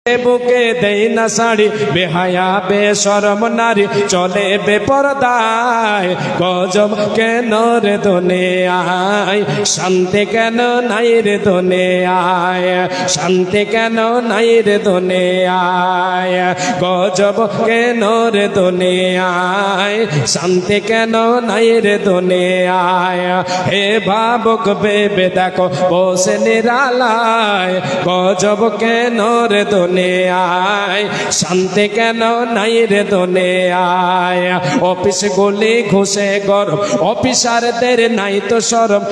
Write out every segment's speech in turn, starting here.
বুকে দেই না শাড়ি বেহায়া বেশরম নারী চলে বেপরদায় গজব কেন রে দুনিয়ায় শান্তি কেন নাই রে দুনিয়ায় শান্তি কেন নাই রে দুনিয়ায় গজব কেন রে দুনিয়ায় শান্তি কেন নাই রে দুনিয়ায় হে ভাবুক বেবে দেখো বসে নিরালায় গজব কেন রে দুনিয়ায় শান্তি কেন নাই রে দুনিয়ায় অফিস গুলি ঘুষে গরম অফিসারদের নাই তো শরম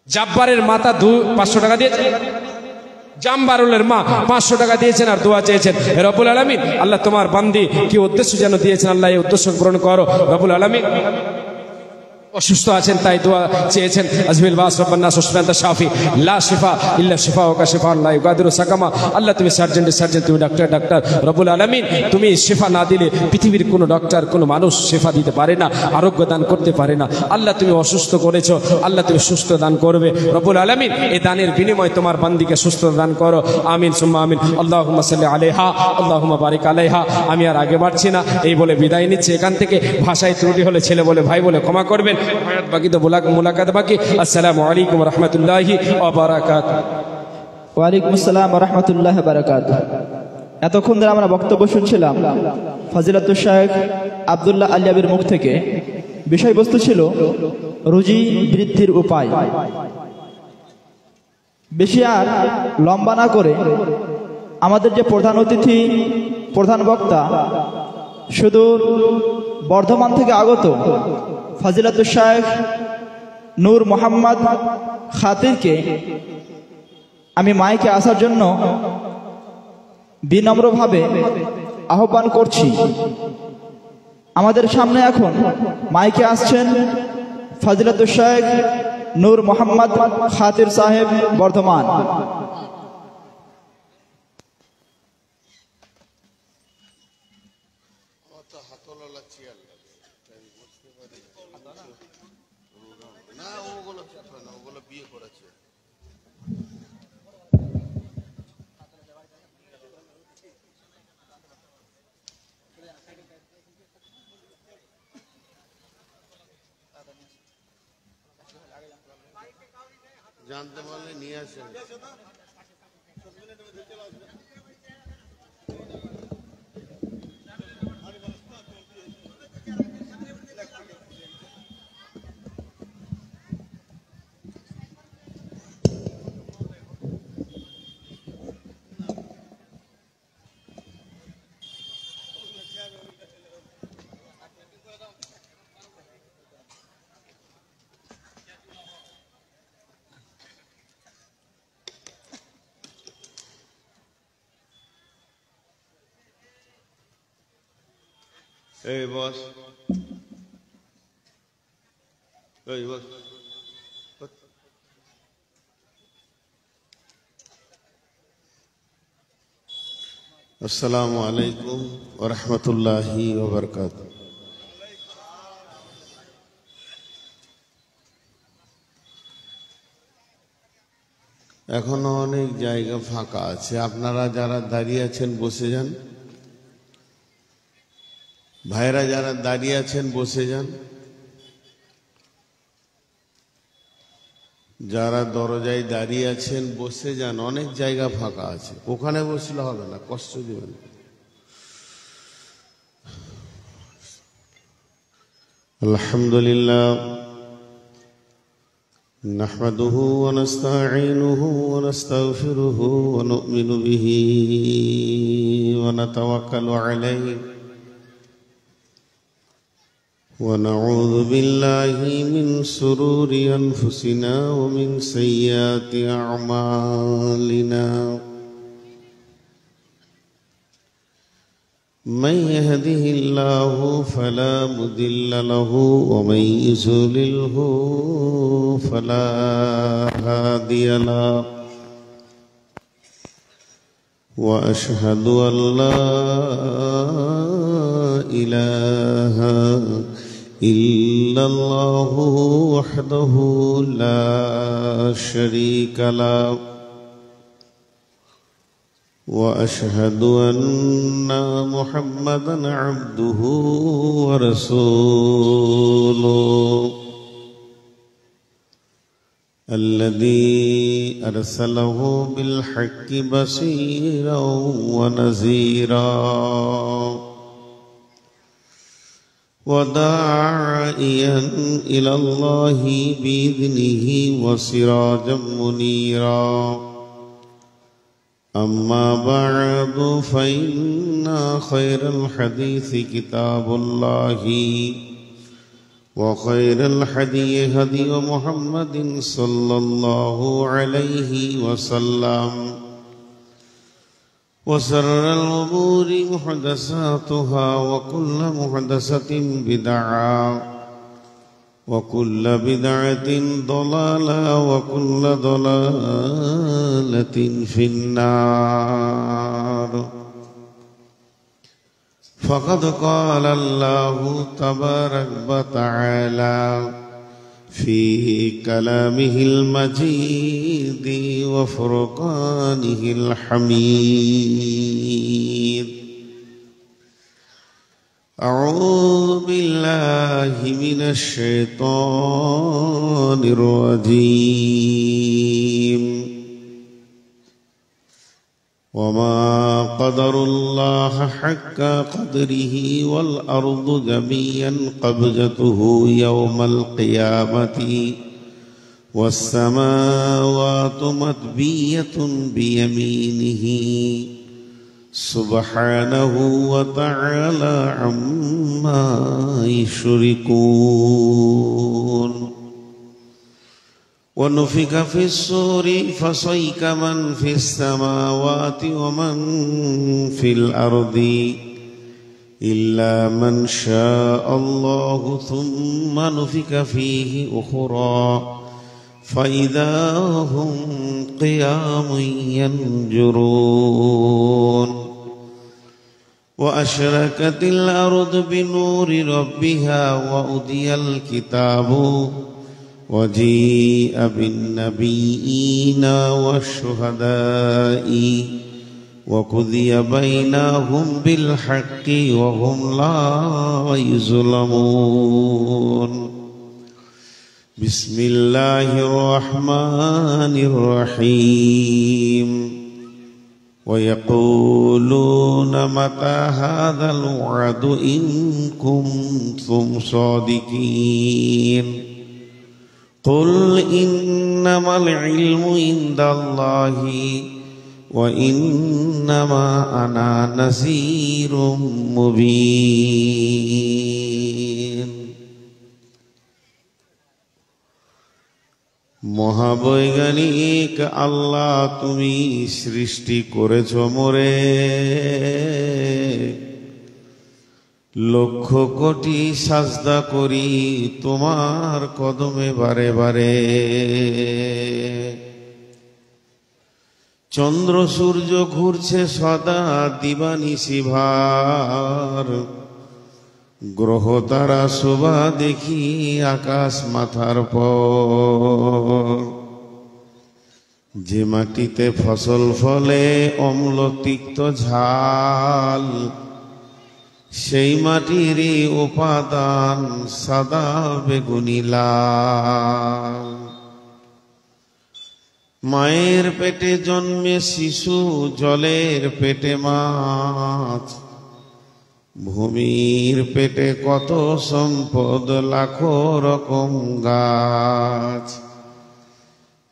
জাব্বারের মাথা 500 টাকা দিয়েছে জাম্বারুলের মা 500 টাকা দিয়েছেন আর দোয়া চেয়েছেন রব্বুল আলামিন আল্লাহ তোমার বান্দি কি উদ্দেশ্য যেন দিয়েছেন আল্লাহ এই উদ্দেশ্য পূরণ করো রব্বুল আলামিন অসুস্থ আছেন তাই দোয়া চেয়েছেন আজমিল বাস রব্বানা সুশফান্তা শাফি লা শিফা ইল্লা শিফাউকা শিফাআন লা ইগাদিরু সাকামা আল্লাহ তুমি সার্জন তুমি ডাক্তার রব্বুল আলামিন তুমি শিফা না দিলে পৃথিবীর কোনো ডক্টর কোনো মানুষ শিফা দিতে পারে না আরোগ্য দান করতে পারে না আল্লাহ তুমি অসুস্থ করেছো আল্লাহ তুমি সুস্থ দান করবে রব্বুল আলামিন এই দানের বিনিময়ে তোমার বান্দিকে সুস্থ দান করো আমিন সুম্মা আমিন আল্লাহুম্মা সাল্লি আলাইহা আল্লাহুম্মা বারিক আলাইহা আমি আর আগে বাড়ছি না এই বলে বিদায় নিচ্ছি এখান থেকে ভাষায় ত্রুটি হলে ছেলে বলে ভাই বলে ক্ষমা করবেন বাকি তো মুলাকাত বাকি আসসালামু আলাইকুম ওয়া রাহমাতুল্লাহি ওয়া বারাকাতুহু ওয়া আলাইকুম আসসালাম ওয়া রাহমাতুল্লাহি ওয়া বারাকাতুহু এতক্ষণ ধরে আমরা বক্তব্য শুনছিলাম ফজিলাতুল শাইখ আব্দুল্লাহ আলিয়াবির মুখ থেকে বিষয়বস্তু ছিল রুজি বৃদ্ধির উপায় বেশি আর লম্বা না করে আমাদের যে প্রধান অতিথি প্রধান বক্তা সুদূর বর্ধমান থেকে আগত ফজিলাতুল শাইখ নূর মোহাম্মদ খাতিরকে আমি মাইকে আসার জন্য বিনম্রভাবে আহ্বান করছি আমাদের সামনে এখন মাইকে আসছেন ফজিলাতুল শাইখ নূর মোহাম্মদ খাতির সাহেব বর্ধমান জানতে পারলে নিয়ে আসেন এই বস এই বস আসসালামু আলাইকুম ওয়া রাহমাতুল্লাহি ওয়া বারাকাতুহু এখনো অনেক জায়গা ফাঁকা আছে আপনারা যারা দাঁড়িয়ে আছেন বসে যান ভাইরা যারা দাঁড়িয়ে আছেন বসে যান যারা দরজায় দাঁড়িয়ে আছেন বসে যান অনেক জায়গা ফাঁকা আছে ওখানে বসলে হবে না কষ্ট দিবেন আলহামদুলিল্লাহ নাহমাদুহু ওয়া নাস্তাঈনুহু ওয়া নাস্তাগফিরুহু ওয়া নু'মিনু বিহি ওয়া নাতাওয়াক্কালু আলাইহি ونعوذ بالله من شرور أنفسنا ومن سيئات أعمالنا من يهده الله فلا مضل له ومن يضلله فلا هادي له وأشهد أن لا إله إلا إلا الله وحده لا شريك له وأشهد أن محمدا عبده ورسوله الذي أرسله بالحق بشيرا ونذيرا وداعيا إلى الله بإذنه وسراجا منيرا أما بعد فإن خير الحديث كتاب الله وخير الهدي هدي محمد صلى الله عليه وسلم وشر الأمور محدثاتها وكل محدثة بدعة وكل بدعة ضلالة وكل ضلالة في النار فقد قال الله تبارك وتعالى في كلامه المجيد وفرقانه الحميد أعوذ بالله من الشيطان الرجيم وما قدر الله حق قدره والأرض جميعا قبضته يوم القيامة والسماوات مطوية بيمينه سبحانه وتعالى عما يشركون ونفخ في الصور فصعق من في السماوات ومن في الأرض إلا من شاء الله ثم نفخ فيه أخرى فإذا هم قيام ينظرون وأشرقت الأرض بنور ربها وأوتي الكتاب وجيء بالنبيين والشهداء وقضي بينهم بالحق وهم لا يظلمون بسم الله الرحمن الرحيم ويقولون متى هذا الوعد إن كنتم صادقين قل إنما العلم عند الله وإنما أنا نذير مبين মহাবৈজ্ঞানিক আল্লাহ তুমি সৃষ্টি করেছ মোরে লক্ষ কোটি সাজদা করি তোমার কদমে বারে বারে চন্দ্র সূর্য ঘুরছে সদা দিবানিশি ভার গ্রহ তারা শোভা দেখি আকাশ মাথার পর যে মাটিতে ফসল ফলে অম্ল তিক্ত ঝাল সেই মাটিরই উপাদান সাদা বেগুনি লাল মায়ের পেটে জন্মে শিশু জলের পেটে মাছ ভূমির পেটে কত সম্পদ লাখো রকম গাছ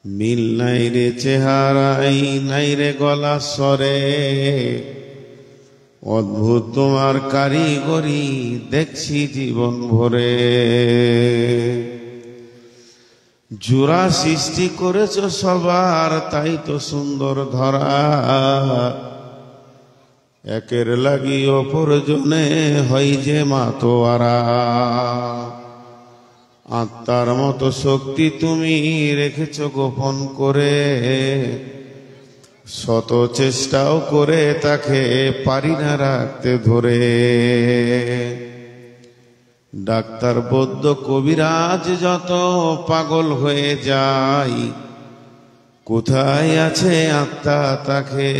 মিল নাই রে চেহারাই নাই রে গলা স্বরে অদ্ভুত তোমার কারিগরি দেখছি জীবন ভরে জোড়া সৃষ্টি করেছ সবার তাই তো সুন্দর ধরা একের লাগি অপরজনে হয় যে মাতোয়ারা আত্মার মতো শক্তি তুমি রেখেছ গোপন করে শত চেষ্টাও করে তাকে পারি না রাখতে ধরে ডাক্তার বৈদ্য কবিরাজ যত পাগল হয়ে যায়, কোথায় আছে আত্মা তাকে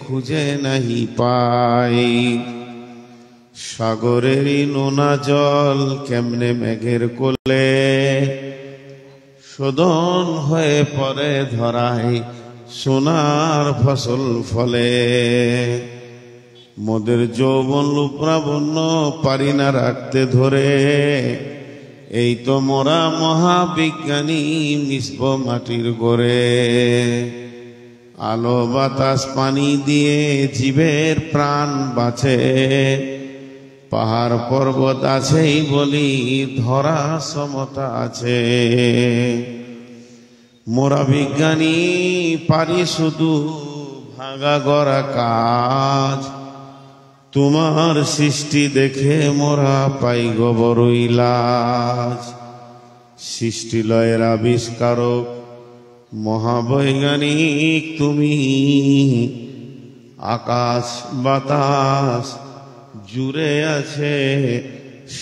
খুঁজে নাহি পাই। সাগরেরই নোনা জল কেমনে মেঘের কোলে শোধন হয়ে পড়ে ধরায় সোনার ফসল ফলে। মোদের যৌবন লুপ্রাবণ্য পারি না রাখতে ধরে, এই তো মোরা মহাবিজ্ঞানী মিশব মাটির গড়ে। আলো বাতাস পানি দিয়ে জীবের প্রাণ বাঁচে, পাহাড় পর্বত আছেই বলি ধরা সমতা আছে। মোরা বিজ্ঞানী পারি শুধু ভাঙা গড়া কাজ, তোমার সৃষ্টি দেখে মোরা পাই গো বড়ই লাজ। সৃষ্টি লয়ের আবিষ্কারক মহাবৈজ্ঞানিক তুমি, আকাশ বাতাস জুড়ে আছে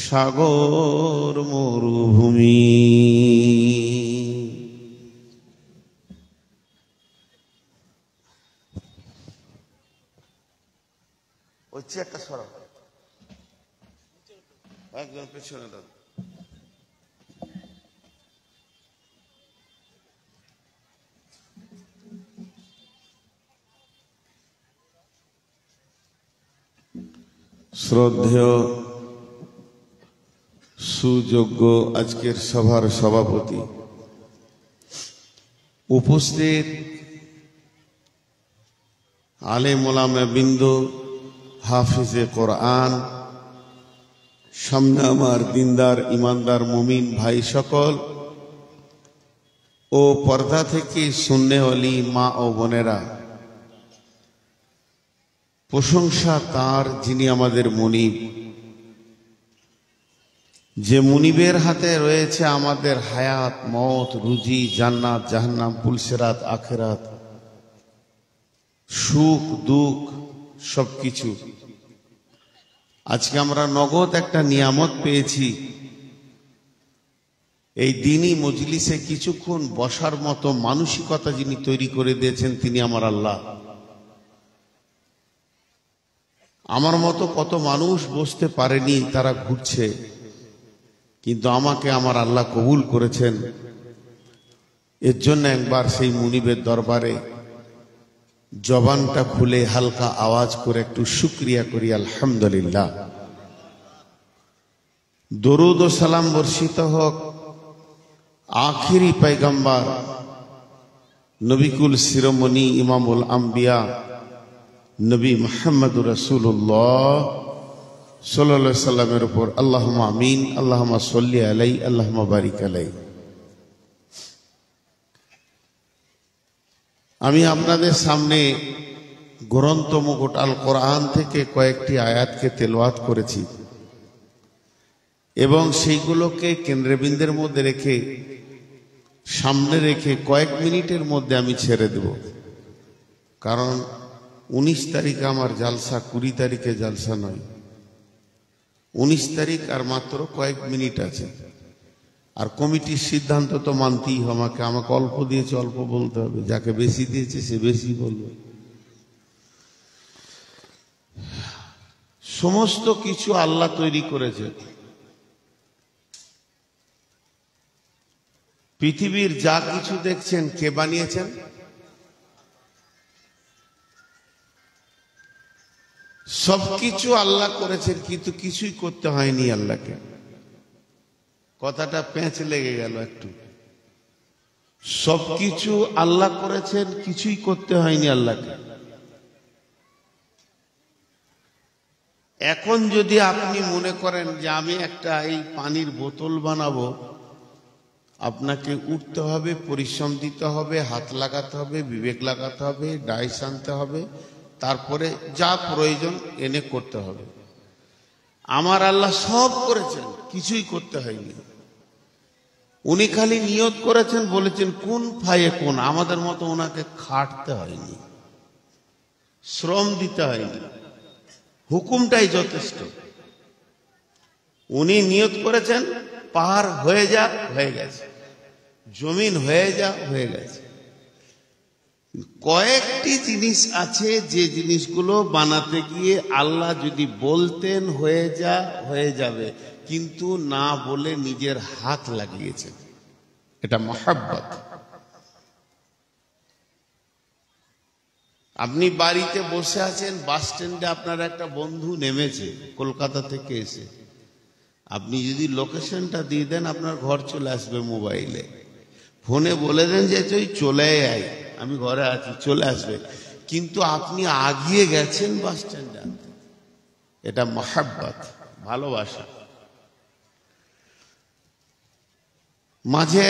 সাগর মরুভূমি। ওই চেয়ারটা সরাও, একজন পেছনে দাও। শ্রদ্ধেয় সুযোগ্য আজকের সভার সভাপতি, উপস্থিত আলেম ওলামা বিন্দু, হাফিজে কোরআন, সামনে আমার দিনদার ইমানদার মুমিন ভাই সকল ও পর্দা থেকে সুন্নেওয়ালি মা ও বোনেরা, প্রশংসা তার যিনি আমাদের মুনিব, যে মুনিবের হাতে রয়েছে আমাদের হায়াত, মওত, রুজি, জান্নাত, জাহান্নাম, পুলসিরাত, আখিরাত, সুখ দুঃখ সবকিছু। আজকে আমরা নগদ একটা নিয়ামত পেয়েছি, এই দিনই মজলিসে কিছুক্ষণ বসার মতো মানসিকতা যিনি তৈরি করে দিয়েছেন তিনি আমার আল্লাহ। আমার মতো কত মানুষ বসতে পারেনি, তারা ঘুরছে, কিন্তু আমাকে আমার আল্লাহ কবুল করেছেন। এর জন্য একবার সেই মুনিবের দরবারে জবানটা খুলে হালকা আওয়াজ করে একটু শুকরিয়া করি, আলহামদুলিল্লাহ। দরুদ ও সালাম বর্ষিত হোক আখিরি পয়গম্বর নবিকুল শিরোমণি ইমামুল আম্বিয়া নবী মুহাম্মদুর রাসূলুল্লাহ সাল্লাল্লাহু আলাইহি সাল্লামের উপর। আল্লাহুম্মা আমিন, আল্লাহুম্মা সাল্লি আলাইহি, আল্লাহুম্মা বারিক আলাইহি। আমি আপনাদের সামনে গ্রন্থ মুকুট আল কোরআন থেকে কয়েকটি আয়াতকে তেলাওয়াত করেছি এবং সেইগুলোকে কেন্দ্রবিন্দুর মধ্যে রেখে, সামনে রেখে কয়েক মিনিটের মধ্যে আমি ছেড়ে দেব। কারণ 19 তারিখে আমার জালসা, 20 তারিখে জালসা নয়, 19 তারিখ আর মাত্র কয়েক মিনিট আছে। আর কমিটির সিদ্ধান্ত তো মানতেই হবে, আমাকে অল্প দিয়েছে অল্প বলতে হবে, যাকে বেশি দিয়েছে সে বেশি বলবে। সমস্ত কিছু আল্লাহ তৈরি করেছে। পৃথিবীর যা কিছু দেখছেন কে বানিয়েছেন? সবকিছু আল্লাহ করেছেন, কিন্তু কিছুই করতে হয়নি আল্লাহকে। কথাটা পেঁচ লেগে গেল একটু। সবকিছু আল্লাহ করেছেন, কিছুই করতে হয়নি আল্লাহকে। এখন যদি আপনি মনে করেন যে আমি একটা এই পানির বোতল বানাবো, আপনাকে উঠতে হবে, পরিশ্রম দিতে হবে, হাত লাগাতে হবে, বিবেক লাগাতে হবে, ডাইস আনতে হবে, তারপরে যা প্রয়োজন এনে করতে হবে। আমার আল্লাহ সব করেছেন, কিছুই করতে হয়নি। উনি খালি নিয়ত করেছেন, বলেছেন কোন ফায়ে কোন। আমাদের মতো ওনাকে খাটতে হয়নি, শ্রম দিতে হয়নি, হুকুমটাই যথেষ্ট। উনি নিয়ত করেছেন পাহাড় হয়ে যা, হয়ে গেছে, জমিন হয়ে যা, হয়ে গেছে। কয়েকটি জিনিস আছে যে জিনিসগুলো বানাতে গিয়ে আল্লাহ যদি বলতেন হয়ে যা, হয়ে যাবে, কিন্তু না বলে নিজের হাত লাগিয়েছেন। এটা মহব্বত। আপনি বাড়িতে বসে আছেন, বাস স্ট্যান্ডে আপনার একটা বন্ধু নেমেছে কলকাতা থেকে এসে, আপনি যদি লোকেশনটা দিয়ে দেন আপনার ঘর চলে আসবে মোবাইলে। ফোনে বলে দেন যে তুই চলে আয়, আমি ঘরে আছি, চলে আসবে, কিন্তু আপনি আগিয়ে গেছেন বাস স্ট্যান্ডে। এটা মহব্বত, ভালোবাসা। মাঝে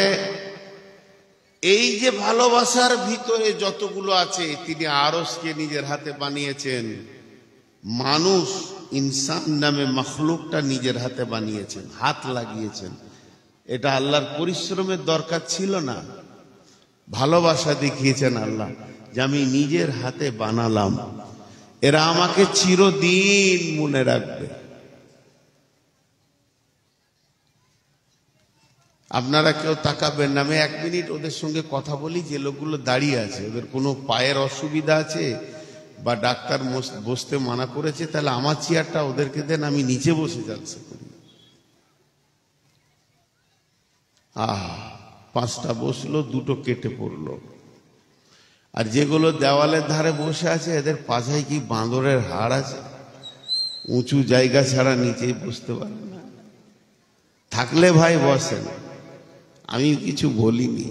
এই যে ভালোবাসার ভিতরে যতগুলো আছে, তিনি আরশকে নিজের হাতে বানিয়েছেন, মানুষ ইনসান নামে মখলুকটা নিজের হাতে বানিয়েছেন, হাত লাগিয়েছেন। এটা আল্লাহর পরিশ্রমের দরকার ছিল না, ভালোবাসা দেখিয়েছেন আল্লাহ যে আমি নিজের হাতে বানালাম, এরা আমাকে চিরদিন মনে রাখবে। আপনারা কেউ তাকাবেন না, আমি 1 মিনিট ওদের সঙ্গে কথা বলি। যে লোকগুলো দাঁড়িয়ে আছে, ওদের কোনো পায়ের অসুবিধা আছে বা ডাক্তার বসতে মানা করেছে, তাহলে আমার চেয়ারটা ওদেরকে দেন, আমি নিচে বসে যাচ্ছি করি। 5টা বসলো, 2টো কেটে পড়লো। আর যেগুলো দেওয়ালের ধারে বসে আছে, এদের পাশায় কি বাঁদরের হাড় আছে? উঁচু জায়গা ছাড়া নিচেই বসতে পারে না। থাকলে ভাই বসেন, আমি কিছু বলিনি।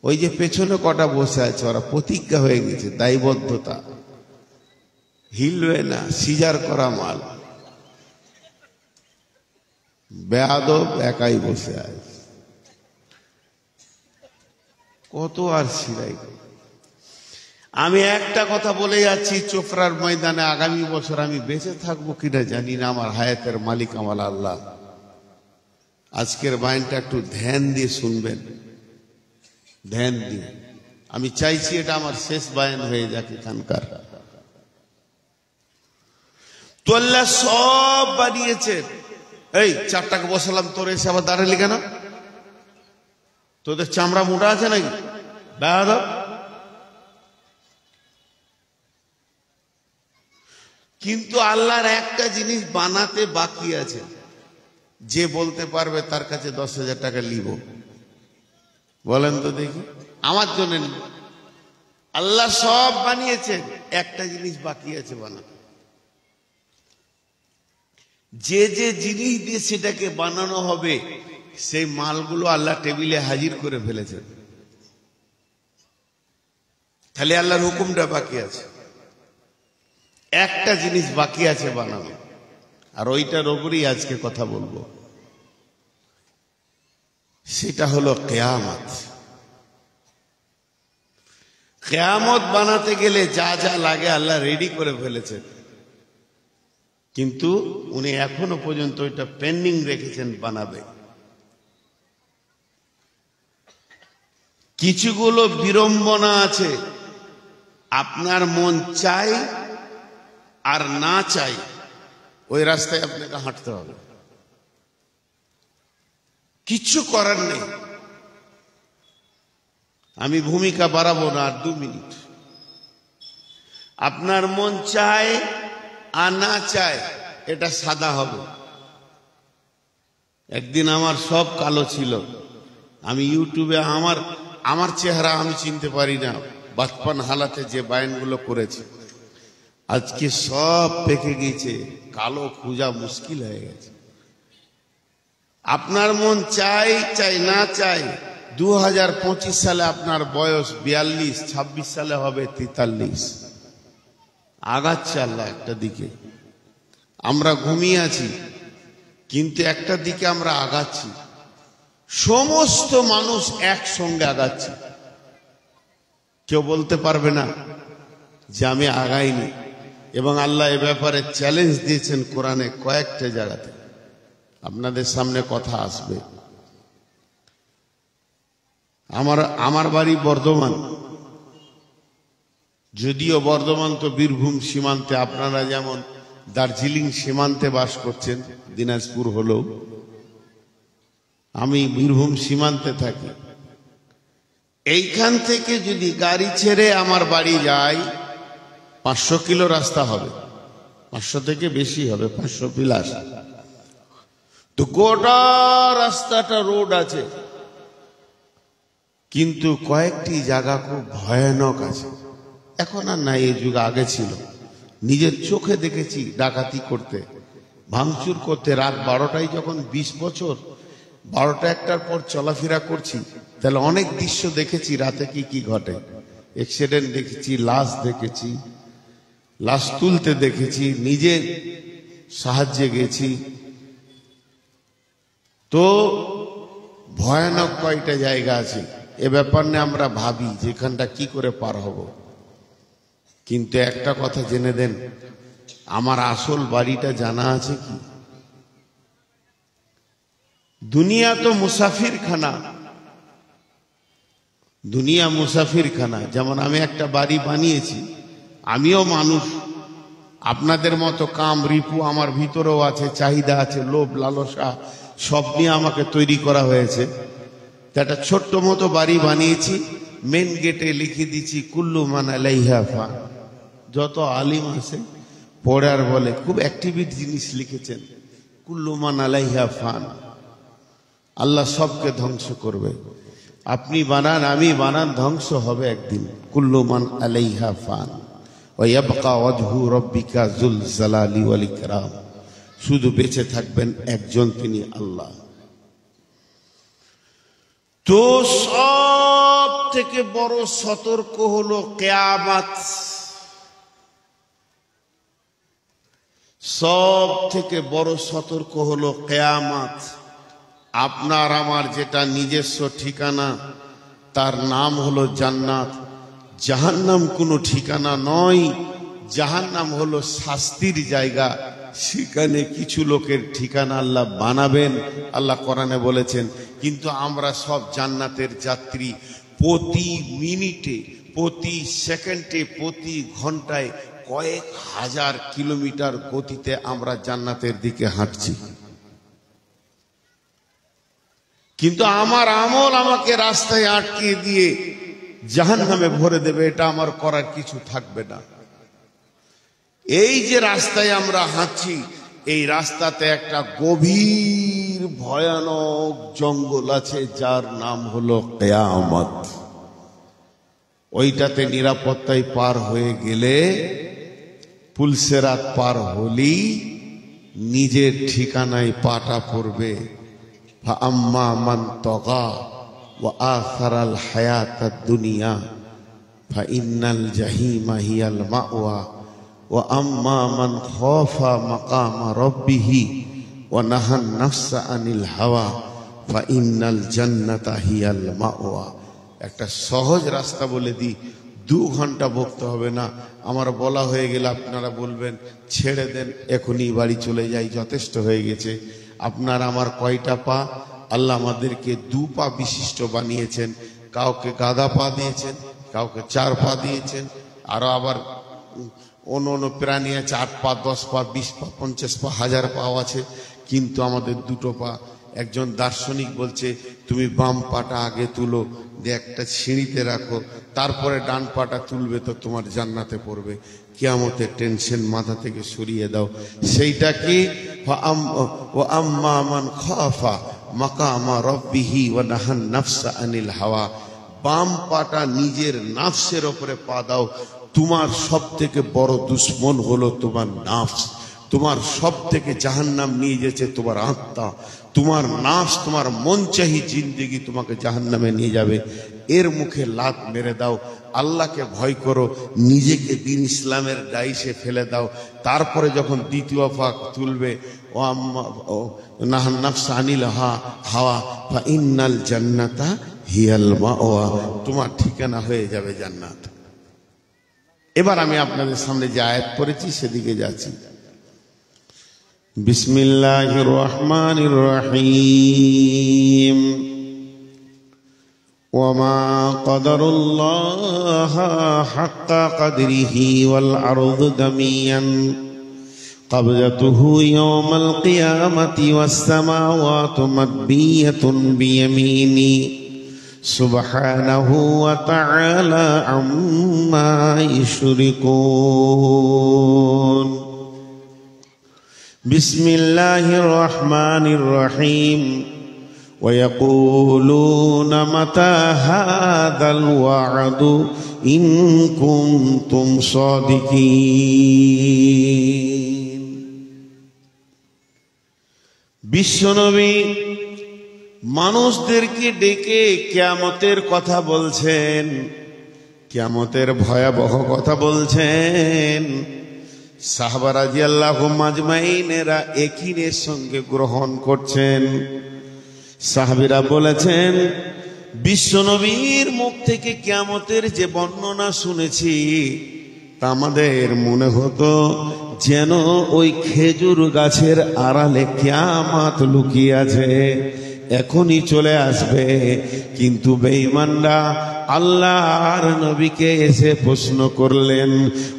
ওই যে পেছনে কটা বসে আছে, ওরা প্রতিজ্ঞা হয়ে গেছে, দায়বদ্ধতা, হিলবে না, সিজার করা মাল। বেয়াদব একাই বসে আছে, কত আর সিরাই। আমি একটা কথা বলে যাচ্ছি, চোপড়ার ময়দানে আগামী বছর আমি বেঁচে থাকবো কিনা জানি না, আমার হায়াতের মালিক আমার আল্লাহ। আজকের বায়ানটা একটু ধ্যান দিয়ে শুনবেন, ধ্যান দিয়ে। আমি চাইছি এটা আমার শেষ বায়ান হয়ে যাক এখানকার। তো আল্লাহ সব বানিয়েছেন। এই 4টাকে বসালাম, তোর এসে আবার দাঁড়ালি কেন? তোদের চামড়া মোটা আছে নাকি? বেয়াদব। কিন্তু আল্লাহর একটা জিনিস বানাতে বাকি আছে, যে বলতে পারবে তার কাছে 10,000 টাকা নিব। বলেন তো দেখি, আমার জন্য নিব। আল্লাহ সব বানিয়েছেন, একটা জিনিস বাকি আছে বানাতে। যে যে জিনিস দিয়ে সেটাকে বানানো হবে, সেই মালগুলো আল্লাহ টেবিলে হাজির করে ফেলেছেন। খালি আল্লাহর হুকুমটা বাকি আছে, একটা জিনিস বাকি আছে বানানো, আর ওইটার ওপরই আজকে কথা বলবো। সেটা হলো কিয়ামত। কিয়ামত বানাতে গেলে যা যা লাগে আল্লাহ রেডি করে ফেলেছেন, কিন্তু উনি এখনো পর্যন্ত ওইটা পেন্ডিং রেখেছেন, বানাবে। কিছুগুলো বিড়ম্বনা আছে, আপনার মন চাই আর না চাই, ওই রাস্তায় আপনাকে হাঁটতে হবে, কিচ্ছু করার নেই। আমি ভূমিকা বাড়াবো না, আর 2 মিনিট। আপনার মন চায় আর না চায়, এটা সাদা হবে। একদিন আমার সব কালো ছিল, আমি ইউটিউবে আমার চেহারা আমি চিনতে পারি না, বাচপান হালাতে যে বায়ানগুলো করেছে, আজকে সব পেকে গেছে, কালো খুঁজা মুশকিল হয়ে গেছে। আপনার মন চাই চাই না চাই, 2025 সালে আপনার বয়স 42, 26 সালে হবে 43। আগাচ্ছে আল্লাহ একটা দিকে। আমরা ঘুমিয়ে আছি, কিন্তু একটা দিকে আমরা আগাচ্ছি। সমস্ত মানুষ একসঙ্গে আগাচ্ছে, কেউ বলতে পারবে না যে আমি আগাইনি। এবং আল্লাহ এ ব্যাপারে চ্যালেঞ্জ দিয়েছেন কোরআনে কয়েকটা জায়গাতে, আপনাদের সামনে কথা আসবে। আমার বাড়ি বর্ধমান, যদিও বর্ধমান তো বীরভূম সীমান্তে। আপনারা যেমন দার্জিলিং সীমান্তে বাস করছেন, দিনাজপুর হলেও আমি বীরভূম সীমান্তে থাকি। এইখান থেকে যদি গাড়ি ছেড়ে আমার বাড়ি যাই 500 কিলো রাস্তা হবে, 500 থেকে বেশি হবে, 500+। তো গোটা রাস্তাটা রোড আছে, কিন্তু কয়েকটি জায়গা খুব ভয়ানক আছে। এখন আর নাই, এই যুগ আগে ছিল। নিজের চোখে দেখেছি ডাকাতি করতে, ভাঙচুর করতে। রাত 12টায় যখন 20 বছর 12টা 1টার পর চলাফেরা করছি, তাহলে অনেক দৃশ্য দেখেছি রাতে কি কি ঘটে। অ্যাক্সিডেন্ট দেখেছি, লাশ দেখেছি, লাশ তুলতে দেখেছি, নিজে সাহায্যে গেছি। তো ভয়ানক কয়টা জায়গা আছে, এ ব্যাপার নিয়ে আমরা ভাবি যেখানটা কি করে পার হব। কিন্তু একটা কথা জেনে দেন, আমার আসল বাড়িটা জানা আছে কি? দুনিয়া তো মুসাফির খানা, দুনিয়া মুসাফির খানা। যেমন আমি একটা বাড়ি বানিয়েছি, আমিও মানুষ, আপনাদের মতো কাম রিপু আমার ভিতরেও আছে, চাহিদা আছে, লোভ লালসা সব নিয়ে আমাকে তৈরি করা হয়েছে। একটা ছোট্ট মতো বাড়ি বানিয়েছি, মেন গেটে লিখে দিচ্ছি কুল্লু মান আলাইহা ফান। যত আলিম আছে পড়ে আর বলে, খুব অ্যাক্টিভিট জিনিস লিখেছেন, কুল্লু মান আলাইহা ফান। আল্লাহ সবকে ধ্বংস করবে, আপনি বানান আমি বানান, ধ্বংস হবে একদিন। কুল্লু মান আলাইহা ফান ওয়া ইয়াবকা ওয়াজহু রাব্বিকা যুল জালালি ওয়াল ইকরাম। শুধু বেঁচে থাকবেন একজন, তিনি আল্লাহ। তো সব থেকে বড় সতর্ক হলো কিয়ামত। সব থেকে বড় সতর্ক হলো কিয়ামত। আপনার আমার যেটা নিজস্ব ঠিকানা, তার নাম হলো জান্নাত। জাহান্নাম কোনো ঠিকানা নয়, জাহান্নাম হলো শাস্তির জায়গা। সেখানে কিছু লোকের ঠিকানা আল্লাহ বানাবেন, আল্লাহ কোরআনে বলেছেন। কিন্তু আমরা সব জান্নাতের যাত্রী। প্রতি মিনিটে, প্রতি সেকেন্ডে, প্রতি ঘন্টায় কয়েক হাজার কিলোমিটার গতিতে আমরা জান্নাতের দিকে হাঁটছি। কিন্তু আমার আমল আমাকে রাস্তায় আটকে দিয়ে জাহান্নামে ভরে দেবে, এটা আমার করার কিছু থাকবে না। এই যে রাস্তায় আমরা হাঁটছি, এই রাস্তাতে একটা গভীর ভয়ানক জঙ্গল আছে, যার নাম হলো কিয়ামত। ওইটাতে নিরাপত্তায় পার হয়ে গেলে, পুলসেরাত পার হলেই নিজের ঠিকানায় পাটা পড়বে। ফাআম্মা মান তাগা ওয়া আসারাল হায়াতাদ দুনিয়া ফাইন্নাল জাহিমা হিয়াল মাওয়া ওয়া আম্মা মান খাফা মাকামা রাব্বিহি ওয়া নাহান নাফসা আনিল হাওয়া ফাইন্নাল জান্নাতা হিয়াল মাওয়া। একটা সহজ রাস্তা বলে দিই, 2 ঘন্টা বকতে হবে না। আমার বলা হয়ে গেলে আপনারা বলবেন ছেড়ে দেন, এখনই বাড়ি চলে যাই, যথেষ্ট হয়ে গেছে। আপনার আমার কয়টা পা? আল্লাহ আমাদেরকে 2 পা বিশিষ্ট বানিয়েছেন। কাউকে গাদা পা দিয়েছেন, কাউকে 4 পা দিয়েছেন, আরো আবার অন্য প্রাণী আছে 8 পা, 10 পা, 20 পা, 50 পা, 1000 পাও আছে। কিন্তু আমাদের 2 পা। একজন দার্শনিক বলছে, তুমি বাম পাটা আগে তুলো, দিয়ে একটা সিঁড়িতে রাখো, তারপরে ডান পাটা তুলবে তো তোমার জান্নাতে পড়বে। কিয়ামতের টেনশন মাথা থেকে সরিয়ে দাও। সেইটা কি? ওয়া আম্মা মান খাফা মাকামা রাব্বিহি ওয়া নাহান নাফসা আনিল হাওয়া। বাম পাটা নিজের নাফসের উপরে পা দাও। তোমার সব থেকে বড় দুশ্মন হলো তোমার নাফস। তোমার সব থেকে জাহান্নাম নিয়ে যেছে তোমার আত্মা। তোমার নাফস, তোমার মন চাহি জিন্দেগি তোমাকে জাহান্নামে নিয়ে যাবে। এর মুখে লাত মেরে দাও। আল্লাহকে ভয় করো, নিজেকে দিন ইসলামের ডাইসে ফেলে দাও। তারপরে যখন দ্বিতীয় পা তুলবে, ও আম্মা নাহান নাফসা আনিল হাওয়া ফাইন্নাল জান্নাতা হিয়াল মাওয়া। তোমার ঠিকানা হয়ে যাবে জান্নাত। এবার আমি আপনাদের সামনে যে আয়াত পড়েছি সেদিকে যাচ্ছি। বিসমিল্লাহির রহমানির রহিম। ওয়ামা কদরুল্লাহ হাক্কা কদরিহি ওয়াল আরদু জামিয়ান قبضته يوم القيامة والسماوات مطوية بيمينه سبحانه وتعالى عما يشركون بسم الله الرحمن الرحيم ويقولون متى هذا الوعد إن كنتم صادقين বিশ্বনবী মানুষদেরকে ডেকে কিয়ামতের কথা বলছেন, কিয়ামতের ভয়াবহ কথা বলছেন। সাহাবা রাদিয়াল্লাহু আজমাইনেরা একিনের সঙ্গে গ্রহণ করছেন। সাহাবীরা বলেছেন, বিশ্বনবীর মুখ থেকে কিয়ামতের যে বর্ণনা শুনেছি তা আমাদের মনে হতো যেন ওই খেজুর গাছের আড়ালে কিয়ামত লুকিয়ে আছে, এখনই চলে আসবে। কিন্তু বেঈমানরা আল্লাহর নবীকে এসে প্রশ্ন করলেন,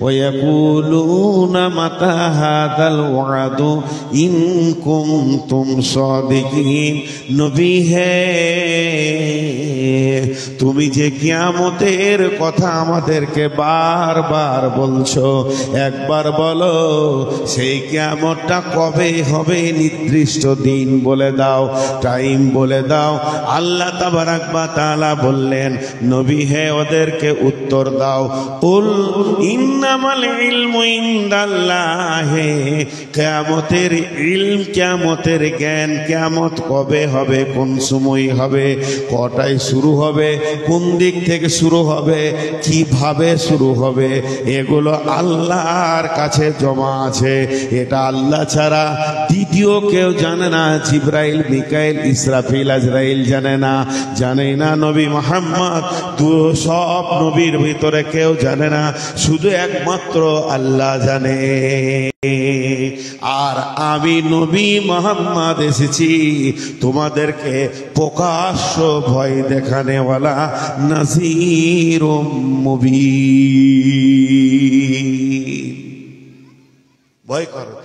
ওয়ায়াকুলুনা মাতা হাদাল ওয়াদু ইন কুনতুম সাদিকিন। নবী হে, তুমি যে কিয়ামতের কথা আমাদেরকে বারবার বলছো, একবার বলো সেই কিয়ামতটা কবে হবে, নির্দিষ্ট দিন বলে দাও, টাইম বলে দাও। আল্লাহ তাবারাক ওয়া তাআলা বললেন, নবী হে ওদেরকে উত্তর দাও, কুল ইন্নামাল ইলমু ইনদাল্লাহি, কিয়ামতের ইলম, কিয়ামতের জ্ঞান, কিয়ামত কবে হবে, কোন সময় হবে, কটায় শুরু হবে, কোন দিক থেকে শুরু হবে, কিভাবে শুরু হবে, এগুলো আল্লাহর কাছে জমা আছে। এটা আল্লাহ ছাড়া দ্বিতীয় কেউ জানে না। জিবরাইল, মিকাইল, ইসরাফিল, আজরাইল জানে না, জানে না নবী মুহাম্মদ, সব নবীর ভিতরে কেউ জানে না, শুধু একমাত্র আল্লাহ জানে। আর আমি নবী মুহাম্মদ এসেছি তোমাদেরকে প্রকাশ্য ভয় দেখানেওয়ালা, নাযীরুম মুবিন। ভয় করো,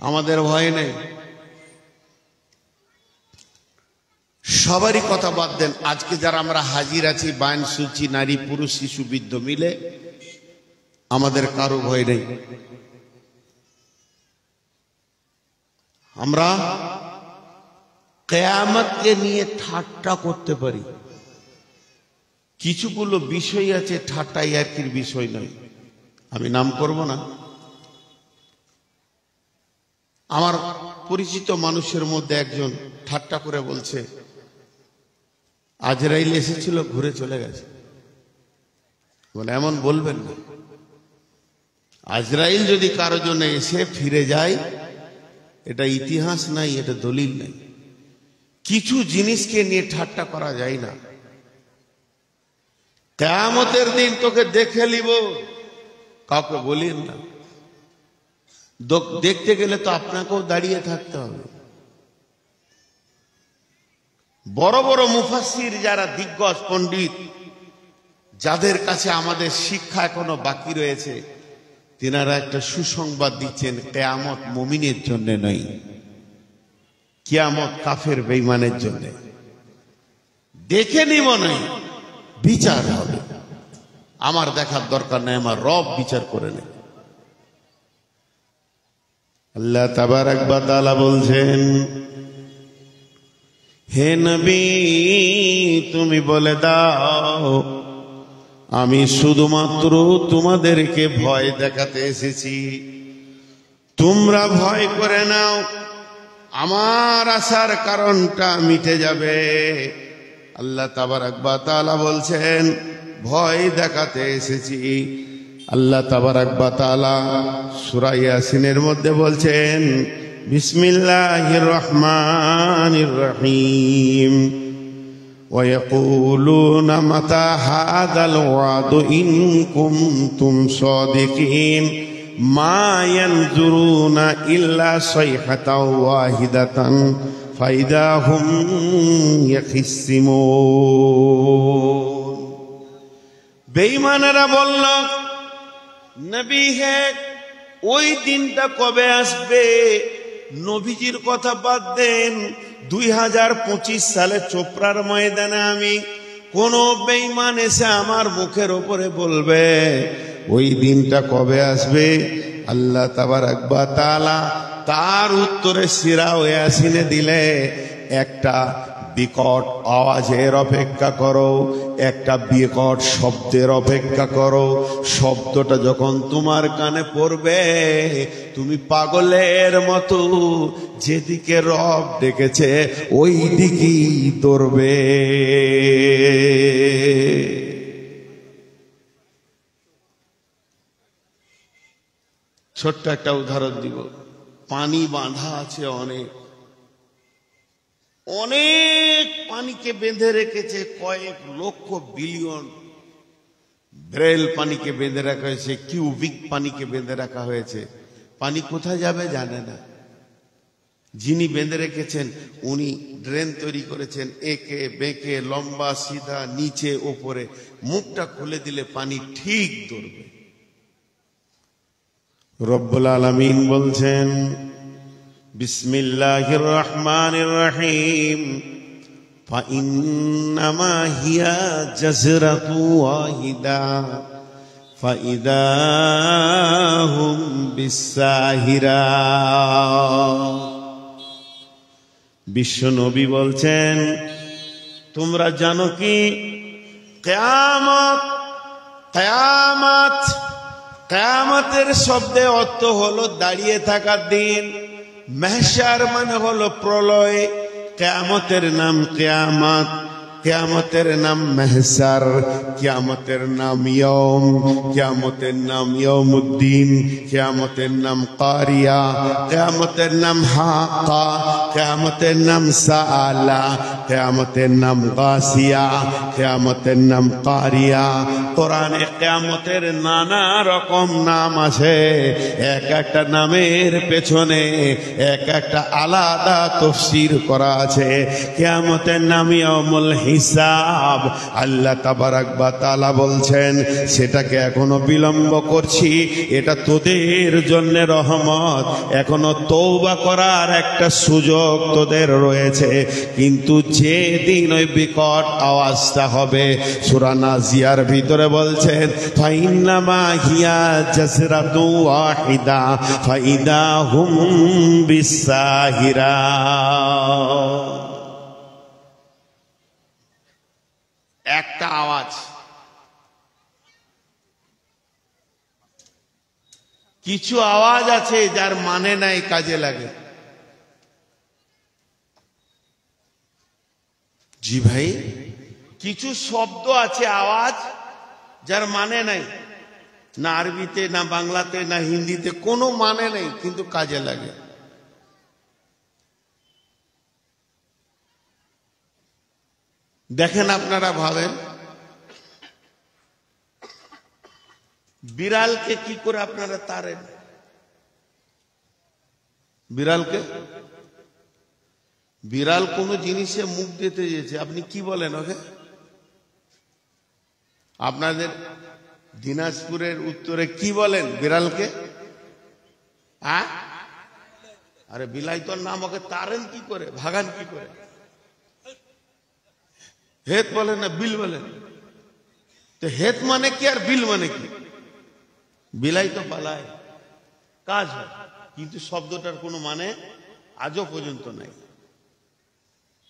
আমাদের ভয় নেই। সবারই কথা বাদ দেন, আজকে যারা আমরা হাজির আছি, বায়ান শুনছি, নারী পুরুষ শিশু বৃদ্ধ মিলে, আমাদের কারো ভয় নেই। আমরা কিয়ামতকে নিয়ে ঠাট্টা করতে পারি, কিছুগুলো বিষয় আছে ঠাট্টা ইয়ার্কির বিষয় নয়, আমি নাম করব না। আমার পরিচিত মানুষের মধ্যে একজন ঠাট্টা করে বলছে, আজরাইল এসেছিল, ঘুরে চলে গেছে। বলে এমন বলবেন না, আজরাইল যদি কারো জন্য এসে ফিরে যায়, এটা ইতিহাস নাই, এটা দলিল নাই। কিছু জিনিসকে নিয়ে ঠাট্টা করা যায় না। কিয়ামতের দিন তোকে দেখে নিব, কাউকে বলিন না। দেখতে গেলে তো আপনাকেও দাঁড়িয়ে থাকতে হবে। বড় বড় মুফাসসির যারা দিগ্গজ পণ্ডিত, যাদের কাছে আমাদের শিক্ষা এখনো বাকি রয়েছে, তিনারা একটা সুসংবাদ দিচ্ছেন, কিয়ামত মুমিনের জন্য নয়, কিয়ামত কাফের বেঈমানের জন্য। দেখে নিব নয়, বিচার হবে। আমার দেখার দরকার নেই, আমার রব বিচার করে নেয়। আল্লাহ তাবারাক ওয়া তাআলা বলছেন, হে নবী তুমি বলে দাও, আমি শুধুমাত্র তোমাদেরকে ভয় দেখাতে এসেছি, তোমরা ভয় করে নাও, আমার আসার কারণটা মিটে যাবে। আল্লাহ তাবারাক ওয়া তাআলা বলছেন, ভয় দেখাতে এসেছি। আল্লাহ তাবারাক ওয়া তাআলা সূরা ইয়াসিনের মধ্যে বলছেন, বিসমিল্লাহির রহমানির রহিম, ويقولون متى هذا الوعد إن كنتم صادقين ما ينظرون إلا صيحة واحدة فإذا هم يخصمون। বেঈমানেরা বলল, নবী হে ওই দিনটা কবে আসবে? নবীজির কথা বাদ দেন, 2025 সালে চোপড়ার ময়দানে আমি কোন বেঈমান এসে আমার মুখের উপরে বলবে ওই দিনটা কবে আসবে, আল্লাহ তাবারাক ওয়া তাআলা তার উত্তরে সূরা ইয়াসিনে দিলে একটা বিকট আওয়াজের অপেক্ষা করো, একটা বিকট শব্দের অপেক্ষা করো। শব্দটা যখন তোমার কানে পড়বে তুমি পাগলের মতো যেদিকে রব ডেকেছে ওই দিকেই দৌড়বে। ছোট্ট একটা উদাহরণ দিব। পানি বাঁধা আছে, অনেক অনেক পানিকে বেঁধে রেখেছে, কয়েক লক্ষ বিলিয়ন ব্রেল পানিকে বেঁধে রাখা হয়েছে, কিউবিক পানিকে বেঁধে রাখা হয়েছে। পানি কোথায় যাবে জানে না। যিনি বেঁধে রেখেছেন উনি ড্রেন তৈরি করেছেন, একে বেঁকে লম্বা সিধা নিচে ওপরে, মুখটা খুলে দিলে পানি ঠিক দৌড়বে। রব্বুল আলামিন বলছেন বিসমিল্লাহির রহমানির রহিম, ফাইন্নামা হিয়া জাজরাতু ওয়াহিদা ফাইদা হুম বিসাহিরা। বিশ্ব নবী বলছেন তোমরা জানো কি কিয়ামত, কিয়ামত, কিয়ামতের শব্দে অর্থ হলো দাঁড়িয়ে থাকার দিন। মাহশার মানে হলো প্রলয়। কিয়ামতের নাম কিয়ামত, কিয়ামতের নাম মাহশার, কিয়ামতের নাম ইয়ৌম, কিয়ামতের নাম ইয়ৌমুদ্দিন, কিয়ামতের নাম কারিয়া, কিয়ামতের নাম হাক্কা, কিয়ামতের নাম সাআলা, কিয়ামতের নাম গাসিয়া, কিয়ামতের নাম কারিয়া। কোরআনে কিয়ামতের নানা রকম নাম আছে, এক একটা নামের পেছনে এক একটা আলাদা তাফসীর করা আছে। কিয়ামতের নাম ইয়াউমুল হিসাব। আল্লাহ তাবারাক ওয়া তাআলা বলছেন সেটাকে এখনো বিলম্ব করছি, এটা তোদের জন্য রহমত, এখনো তওবা করার একটা সুযোগ তোদের রয়েছে। কিন্তু যেদিন ওই বিকট আওয়াজটা হবে, সূরা নাজিয়ার ভিতরে বলছেন ফাইন্নামা হিয়া জাজরাতু ওয়াহিদা ফাইদা হুম বিসাহিরা। একটা আওয়াজ, কিছু আওয়াজ আছে যার মানে নাই, কাজে লাগে। জি ভাই, কিছু শব্দ আছে, আওয়াজ যার মানে নাই, না আরবিতে না বাংলাতে না হিন্দিতে, কোনো মানে নেই, কিন্তু কাজে লাগে। দেখেন আপনারা ভাবেন, বিড়ালকে কি করে আপনারা তাড়েন? বিড়ালকে, বিড়াল কোন জিনিসে মুখ দিতে যেছে, আপনি কি বলেন ওকে? আপনাদের দিনাজপুরের উত্তরে কি বলেন বিড়ালকে? আরে বিলাই তোর নাম, ওকে তাড়েন কি করে, ভাগান কি করে? হেত বলেন না বিল বলেন? তো হেত মানে কি আর বিল মানে কি? বিলাই তো পালায়, কাজ হয়, কিন্তু শব্দটার কোনো মানে আজও পর্যন্ত নাই।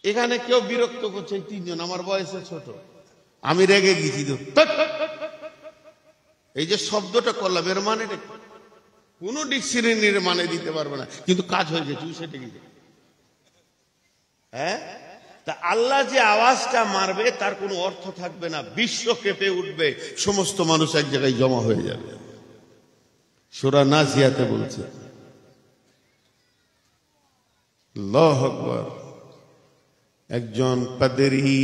এখানে কেউ বিরক্ত করছে, তিনজন আমার বয়সে ছোট, আমি রেগে গেছি তো এই যে শব্দটা করলাম, এর মানে কোন ডিকশনারির মানে দিতে পারবে না, কিন্তু কাজ হয়ে গেছে, সেটা গেছে। হ্যাঁ, তা আল্লাহ যে আওয়াজটা মারবে তার কোনো অর্থ থাকবে না, বিশ্ব কেঁপে উঠবে, সমস্ত মানুষ এক জায়গায় জমা হয়ে যাবে। সূরা নাজিয়াতে বলছে, আল্লাহু আকবার। একজন পাদরি,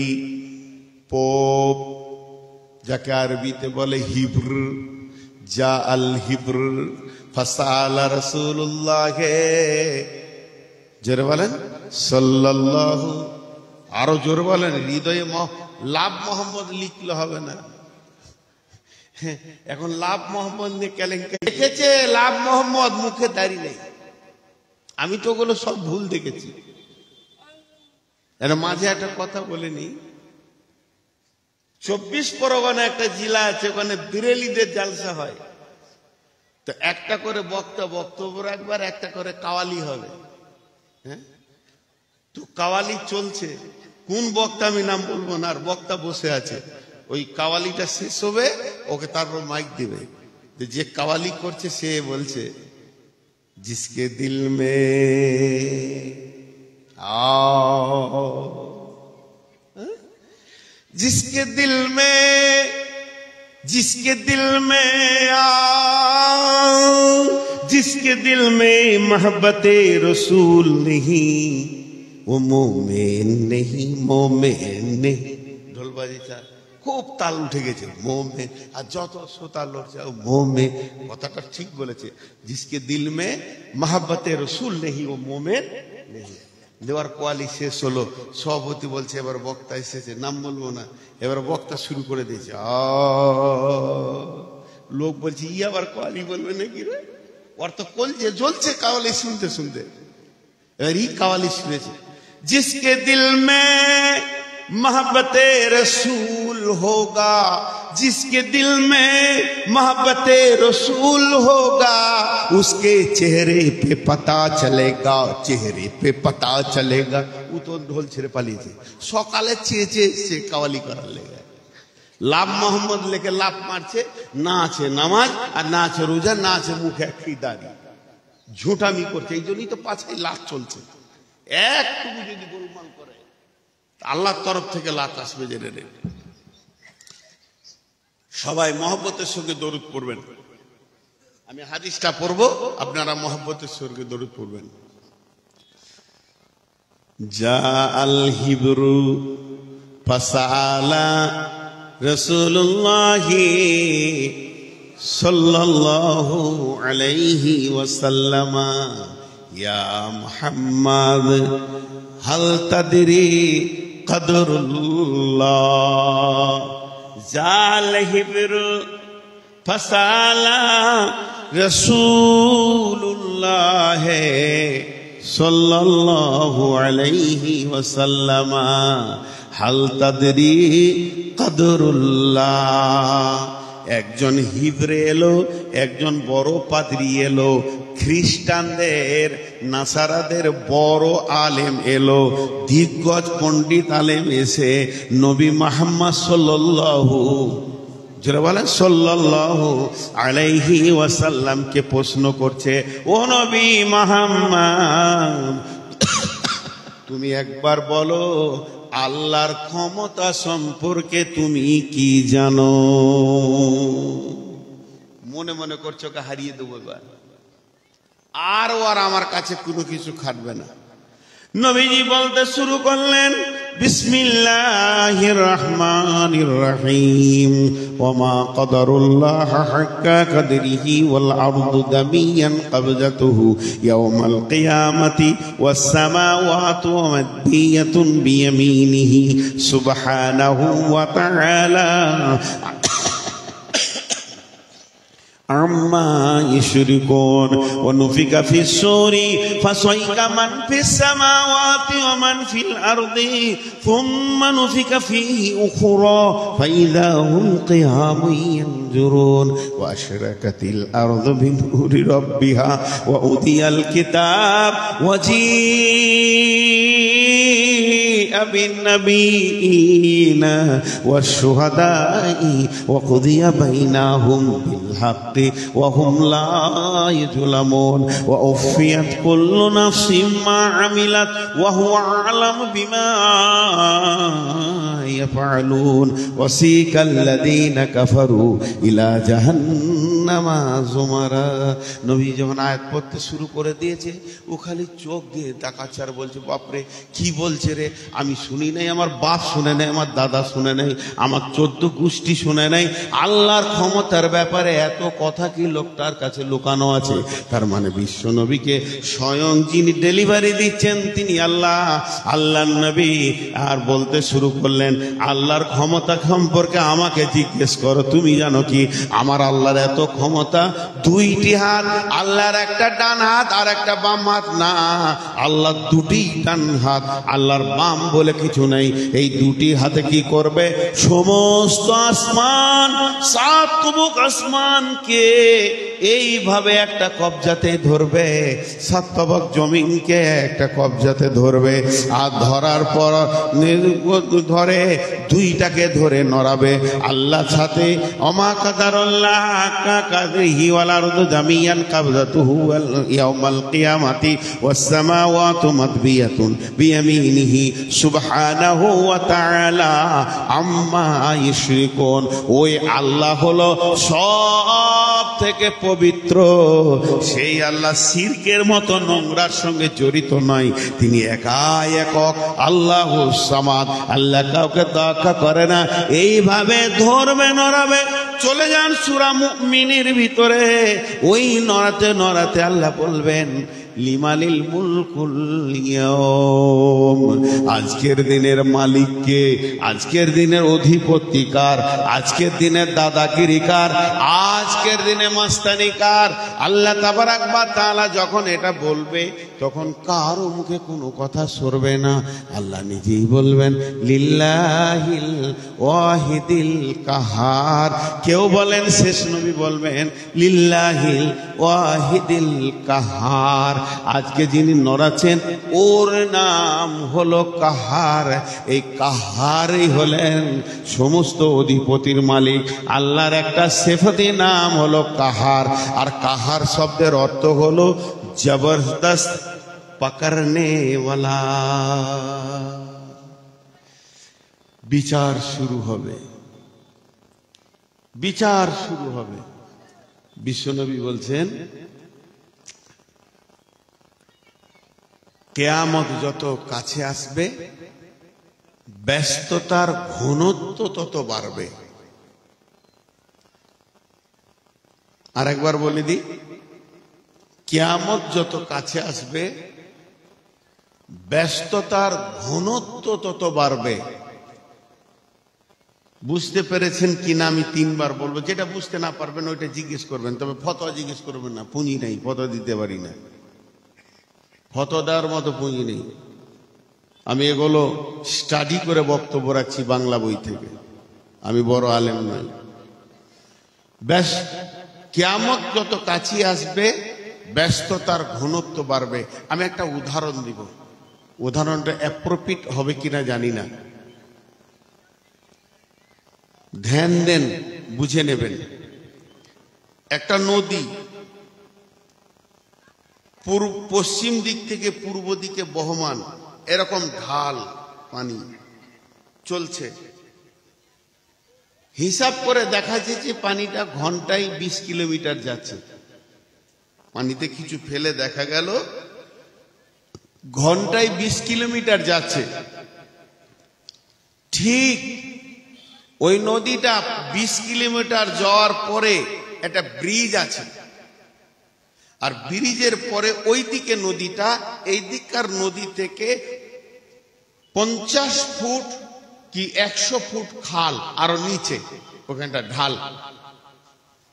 পোপ, যাকে আরবিতে বলে হিব্র, যা আল হিব্র ফাসালা রাসূলুল্লাহ, জোরে বলেন সাল্লাল্লাহু, আরো জোরে বলেন, হৃদয়ে লাভ মোহাম্মদ লিখলে হবে না, এখন লাভ মোহাম্মদ নিয়ে কেলেঙ্কারি দেখেছে। লাভ মোহাম্মদ মুখে দাড়ি নেই। আমি তো ওগুলো সব ভুল দেখেছি। মাঝে একটা কথা বলে নি, 24 পরগনা একটা জেলা আছে, ওখানে বিরেলিদের জালসা হয়। তো একটা করে বক্তব্য রাখবার, একটা করে কাওয়ালি হবে। হ্যাঁ, তো কাওয়ালি চলছে। কোন বক্তা আমি নাম বলবো না, আর বক্তা বসে আছে। ওই কাওয়ালিটা শেষ হবে, ওকে তারপর মাইক দিবে। যে কাওয়ালি করছে সে বলছে, जिसके दिल में आओ, जिसके दिल में आओ, जिसके दिल में मोहब्बत रसूल नहीं, वो मोमेन नहीं, मोमेन नहीं। ঢোলবাজি খুব তাল উঠে গেছে, মোমেন। আর যত শ্রোতা লড়ছে মোমেন, কথাটা ঠিক বলেছে। जिसके दिल में मोहब्बत रसूल नहीं, वो मोमेन नहीं। দেওয়ার কোয়ালি শেষ হলো, সভাপতি বলছে এবার বক্তা এসেছে, নাম বলবো না। এবার বক্তা শুরু করে দিয়েছে। লোক বলছে ই আবার কোয়ালি বলবে নাকি রে, ওর তো কলজে জ্বলছে কাওয়ালি শুনতে শুনতে। এবার ই কাওয়ালি শুনেছে, जिसके दिल में मोहब्बत रसूल होगा, जिसके दिल में मोहब्बत रसूल होगा, उसके चेहरे पे पता चलेगा, चेहरे पे पता चलेगा। वो तो ढोल ছেড়ে পালিয়েছে, সকালে চেয়ে কাওয়ালি করার লেগে। লাভ মোহাম্মদ লেকে লাভ মারছে, না আছে নামাজ, আর না আছে রোজা, না আছে মুখে একটি দাড়ি, ঝুঁটামি করছে। এই জন্যই তো পাছায় লাভ চলছে। একটুকু যদি গোলমাল করে আল্লাহর তরফ থেকে লাত আসবে, জেনে নেন। সবাই মহব্বতের সঙ্গে দরুদ পড়বেন। আমি হাদিসটা পড়ব, আপনারা মহব্বতের সঙ্গে দরুদ পড়বেন। জা আল হিবরু ফাসালা রাসূলুল্লাহ সাল্লাল্লাহু আলাইহি ওয়াসাল্লাম, ইয়া মুহাম্মদ হাল তাদরি কদরুল্লাহ। জাল হিবরু ফাসালা রাসূলুল্লাহ সাল্লাল্লাহু আলাইহি ওয়াসাল্লাম, হাল তাদরি কদরুল্লাহ। একজন হিবরে এলো, একজন বড় পাদ্রী এলো, খ্রিস্টানদের নাসারাদের বড় আলেম এলো, দিগ্গজ পণ্ডিত আলেম এসে নবী মুহাম্মদ সাল্লাল্লাহু সাল্লাল্লাহু আলাইহি ওয়াসাল্লামকে প্রশ্ন করছে, ও নবী মুহাম্মদ, তুমি একবার বলো আল্লাহর ক্ষমতা সম্পর্কে তুমি কি জানো? মনে মনে করছো কে হারিয়ে দেবো এবার, আর ওর আমার কাছে কোনো কিছু খাটবে না। নবীজি বলতে শুরু করলেন, বিসমিল্লাহির রহমানির রহিম, ওমা কদরুল্লাহ হাক্কা কদরিহি ওয়াল আরদু দামিয়ান কবজাতুহু ইয়াওমাল কিয়ামাতি ওয়াস সামাওয়াতু মাদবিয়াতুন বিয়ামিনিহি সুবহানাহু ওয়া তাআলা আম্মা ইশরিকুন। ওয়া নুফিকা ফিস সূরি ফাসাইকা মান ফিস সামাওয়াতি ওয়া মান ফিল আরদি থুম্মা নুফিকা ফিহি উখরা ফাইযা হুম কিয়ামুন ইয়ানজুরুন ওয়া আশরাকাতিল আরদু বিনুরি রাব্বিহা ওয়া উদিয়াল কিতাব ওয়া জিআ বিন-নাবিয়্যিনা ওয়াশ-শুহাদা'i ওয়া কুদিয়া বাইনাহুম বিল হক وهم لا يظلمون وأوفيت كل نفس ما عملت وهو أعلم بما يفعلون وسيق الذين كفروا إلى جهنم زمرا। নবী যখন আয়াত পড়তে শুরু করে দিয়েছে, ও খালি চোখ দিয়ে তাকাচ্ছার বলছে, বাপরে কি বলছে রে, আমি শুনি নাই, আমার বাপ শুনে নাই, আমার দাদা শুনে নাই, আমার 14 গোষ্ঠী শুনে নাই। আল্লাহর ক্ষমতার ব্যাপারে এত কথা কি লোকটার কাছে লুকানো আছে? তার মানে বিশ্ব নবীকে স্বয়ং যিনি ডেলিভারি দিচ্ছেন তিনি আল্লাহ, আল্লাহর নবী। আর বলতে শুরু করলেন, আল্লাহর ক্ষমতা সম্পর্কে আমাকে জিজ্ঞেস করো, তুমি জানো কি আমার আল্লাহর এত ক্ষমতা? দুইটি হাত, আল্লাহর একটা ডান হাত আর একটা বাম হাত না, আল্লাহর দুটি ডান হাত, আল্লাহর বাম বলে কিছু নেই। এই দুটি হাতে কি করবে? সমস্ত আসমান, সাত তবুক আসমানকে এইভাবে একটা কবজাতে ধরবে, সাত তবক জমিনকে একটা কবজাতে ধরবে, আর ধরার পর ধরে দুইটাকে ধরে নড়াবে। আল্লাহ সাথে অমা কাদারুল্লাহ হাক্কা কাদরিহি ওয়াল আরদু জামিয়ান কাবজাতুহু ইয়াউমাল কিয়ামাতি ওয়াস সামাওয়াতু মাতবিয়াতুন বিয়ামিনিহি সুবহানাহু ওয়া তাআলা আম্মা ইউশরিকুন। ওই আল্লাহ হলো সব থেকে পবিত্র, সেই আল্লাহ শিরকের মতো নোংরার সঙ্গে জড়িত নয়। তিনি একাই একক, আল্লাহুস সামাদ, আল্লাহ কাউকে তোয়াক্কা করে না। এইভাবে ধরবে, নড়াবে। চলে যান সূরা মুমিনের ভিতরে, ওই নড়াতে নড়াতে আল্লাহ বলবেন লিমানিল মুলকুল ইয়াউম, আজকের দিনের মালিককে, আজকের দিনের অধিপতিকার, আজকের দিনের দাদাগিরিকার, আজকের দিনে মাস্তানিকার। আল্লাহ তাবারাক ওয়া তাআলা যখন এটা বলবে তখন কারো মুখে কোনো কথা সরবে না। আল্লাহ নিজেই বলবেন লিল্লাহিল ওয়াহিদিল কাহার। কেউ বলেন শেষ নবী বলবেন লিল্লাহিল ওয়াহিদিল কাহার। আজকে যিনি নড়াচ্ছেন ওর নাম হলো কাহার। এই কাহারই হলেন সমস্ত অধিপতির মালিক। আল্লাহর একটা সিফাতি নাম হলো কাহার, আর কাহার শব্দের অর্থ হলো জবরদস্ত পকড়নে ওয়ালা। বিচার শুরু হবে, বিচার শুরু হবে। বিশ্বনবী বলছেন কিয়ামত যত কাছে আসবে ব্যস্ততার ঘনত্ব তত বাড়বে। আর একবার বলে দিই, কিয়ামত যত কাছে আসবে ব্যস্ততার ঘনত্ব তত বাড়বে। বুঝতে পেরেছেন কিনা আমি তিনবার বলবো, যেটা বুঝতে না পারবেন ওইটা জিজ্ঞেস করবেন, তবে ফতোয়া জিজ্ঞেস করবেন না, পুঁজি নেই, ফতোয়া দিতে পারি না, ফতোয়া দেওয়ার মতো পুঁজি নেই। আমি এগুলো স্টাডি করে বক্তব্য রাখছি বাংলা বই থেকে, আমি বড় আলেম নই। ব্যাস, কিয়ামত যত কাছে আসবে ব্যস্ততার ঘনত্ব বাড়বে। আমি একটা উদাহরণ দিব, উদাহরণটা অ্যাপ্রোপ্রিয়েট হবে কিনা জানি না, ধ্যান দেন, বুঝে নেবেন। একটা নদী পশ্চিম দিক থেকে পূর্ব দিকে বহমান, এরকম ঢাল পানি চলছে। হিসাব করে দেখা যাচ্ছে যে পানিটা ঘন্টায় 20 কিলোমিটার যাচ্ছে। পানিতে কিছু ফেলে দেখা গেল ঘন্টায় 20 কিলোমিটার যাচ্ছে। ঠিক ওই নদীটা 20 কিলোমিটার যাওয়ার পরে একটা ব্রিজ আছে, আর ব্রিজের পরে ওই দিকে নদীটা, এই দিককার নদী থেকে 50 ফুট কি 100 ফুট খাল, আরো নিচে ওখানটা ঢাল,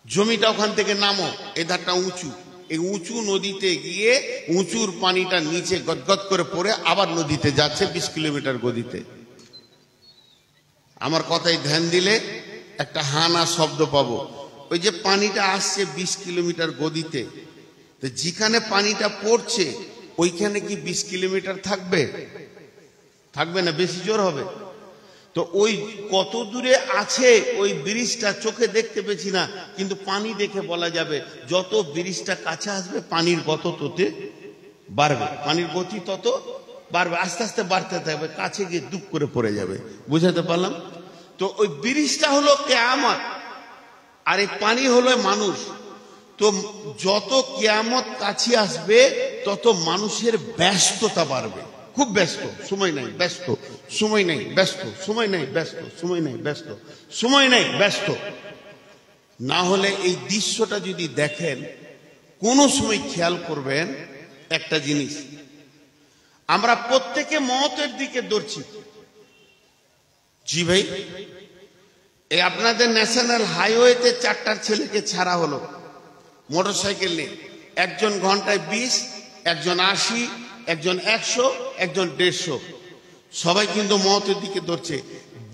জমিটা ওখান থেকে নামো, এধারটা উঁচু। এই উঁচু নদীতে গিয়ে উঁচুর পানিটা নিচে গদগদ করে পড়ে আবার নদীতে যাচ্ছে 20 কিলোমিটার গতিতে। আমার কথায় ধ্যান দিলে একটা হানা শব্দ পাবো। ওই যে পানিটা আসছে 20 কিলোমিটার গতিতে, তো যেখানে পানিটা পড়ছে ওইখানে কি 20 কিলোমিটার থাকবে? থাকবে না, বেশি জোর হবে। তো ওই কত দূরে আছে ওই ব্রিজটা চোখে দেখতে পেছি না, কিন্তু পানি দেখে বলা যাবে যত ব্রিজটা কাছে আসবে পানির গতি তত বাড়বে, পানির গতি তত বাড়বে, আস্তে আস্তে বাড়তে থাকবে, কাছে গিয়ে দুপ করে পড়ে যাবে। বুঝাতে পারলাম? তো ওই ব্রিজটা হলো কিয়ামত, আর এই পানি হলো মানুষ। তো যত কিয়ামত কাছে আসবে তত মানুষের ব্যস্ততা বাড়বে, খুব ব্যস্ত, সময় নাই, ব্যস্ত, সময় নাই, ব্যস্ত, সময় নাই, ব্যস্ত, সময় নাই, ব্যস্ত, সময় নাই, ব্যস্ত। না হলে এই দৃশ্যটা যদি দেখেন, কোনো সময় খেয়াল করবেন একটা জিনিস, আমরা প্রত্যেকে মওতের দিকে দৌড়ছি, জি ভাই, এই আপনাদের ন্যাশনাল হাইওয়েতে 4টা ছেলেকে ছাড়া হলো মোটরসাইকেল নিয়ে। একজন ঘন্টায় 20, একজন 80, একজন 100, একজন 150। সবাই কিন্তু মতের দিকে ধরছে।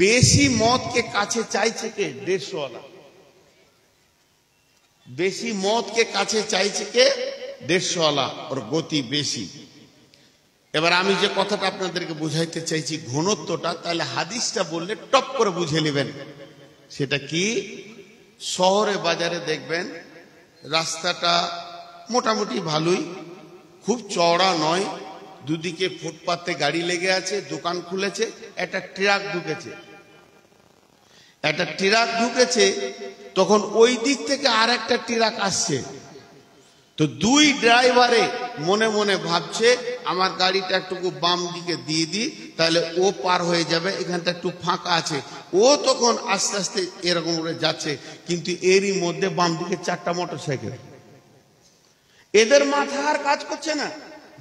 বেশি মদকে কাছে চাইছে কে? 150ওয়ালা। বেশি মদকে কাছে চাইছে কে? 150ওয়ালা, ওর গতি বেশি। এবার আমি যে কথাটা আপনাদেরকে বুঝাইতে চাইছি ঘনত্বটা, তাহলে হাদিসটা বললে টপ করে বুঝে নেবেন। সেটা কি? শহরে বাজারে দেখবেন রাস্তাটা মোটামুটি ভালোই, খুব চওড়া নয়, দুদিকে ফুটপাতে গাড়ি লেগে আছে, দোকান খুলেছে, একটা ট্রাক ঢুকেছে, তখন ওই দিক থেকে আর একটা ট্রাক আসছে। তো দুই ড্রাইভারে মনে মনে ভাবছে আমার গাড়িটা একটু বাম দিকে দিয়ে দিই, তাহলে ও পার হয়ে যাবে, এখানটা একটু ফাঁকা আছে। ও তখন আস্তে আস্তে এরকম করে যাচ্ছে, কিন্তু এরই মধ্যে বাম দিকে 4টা মোটরসাইকেল। এদের মাথা আর কাজ করছে না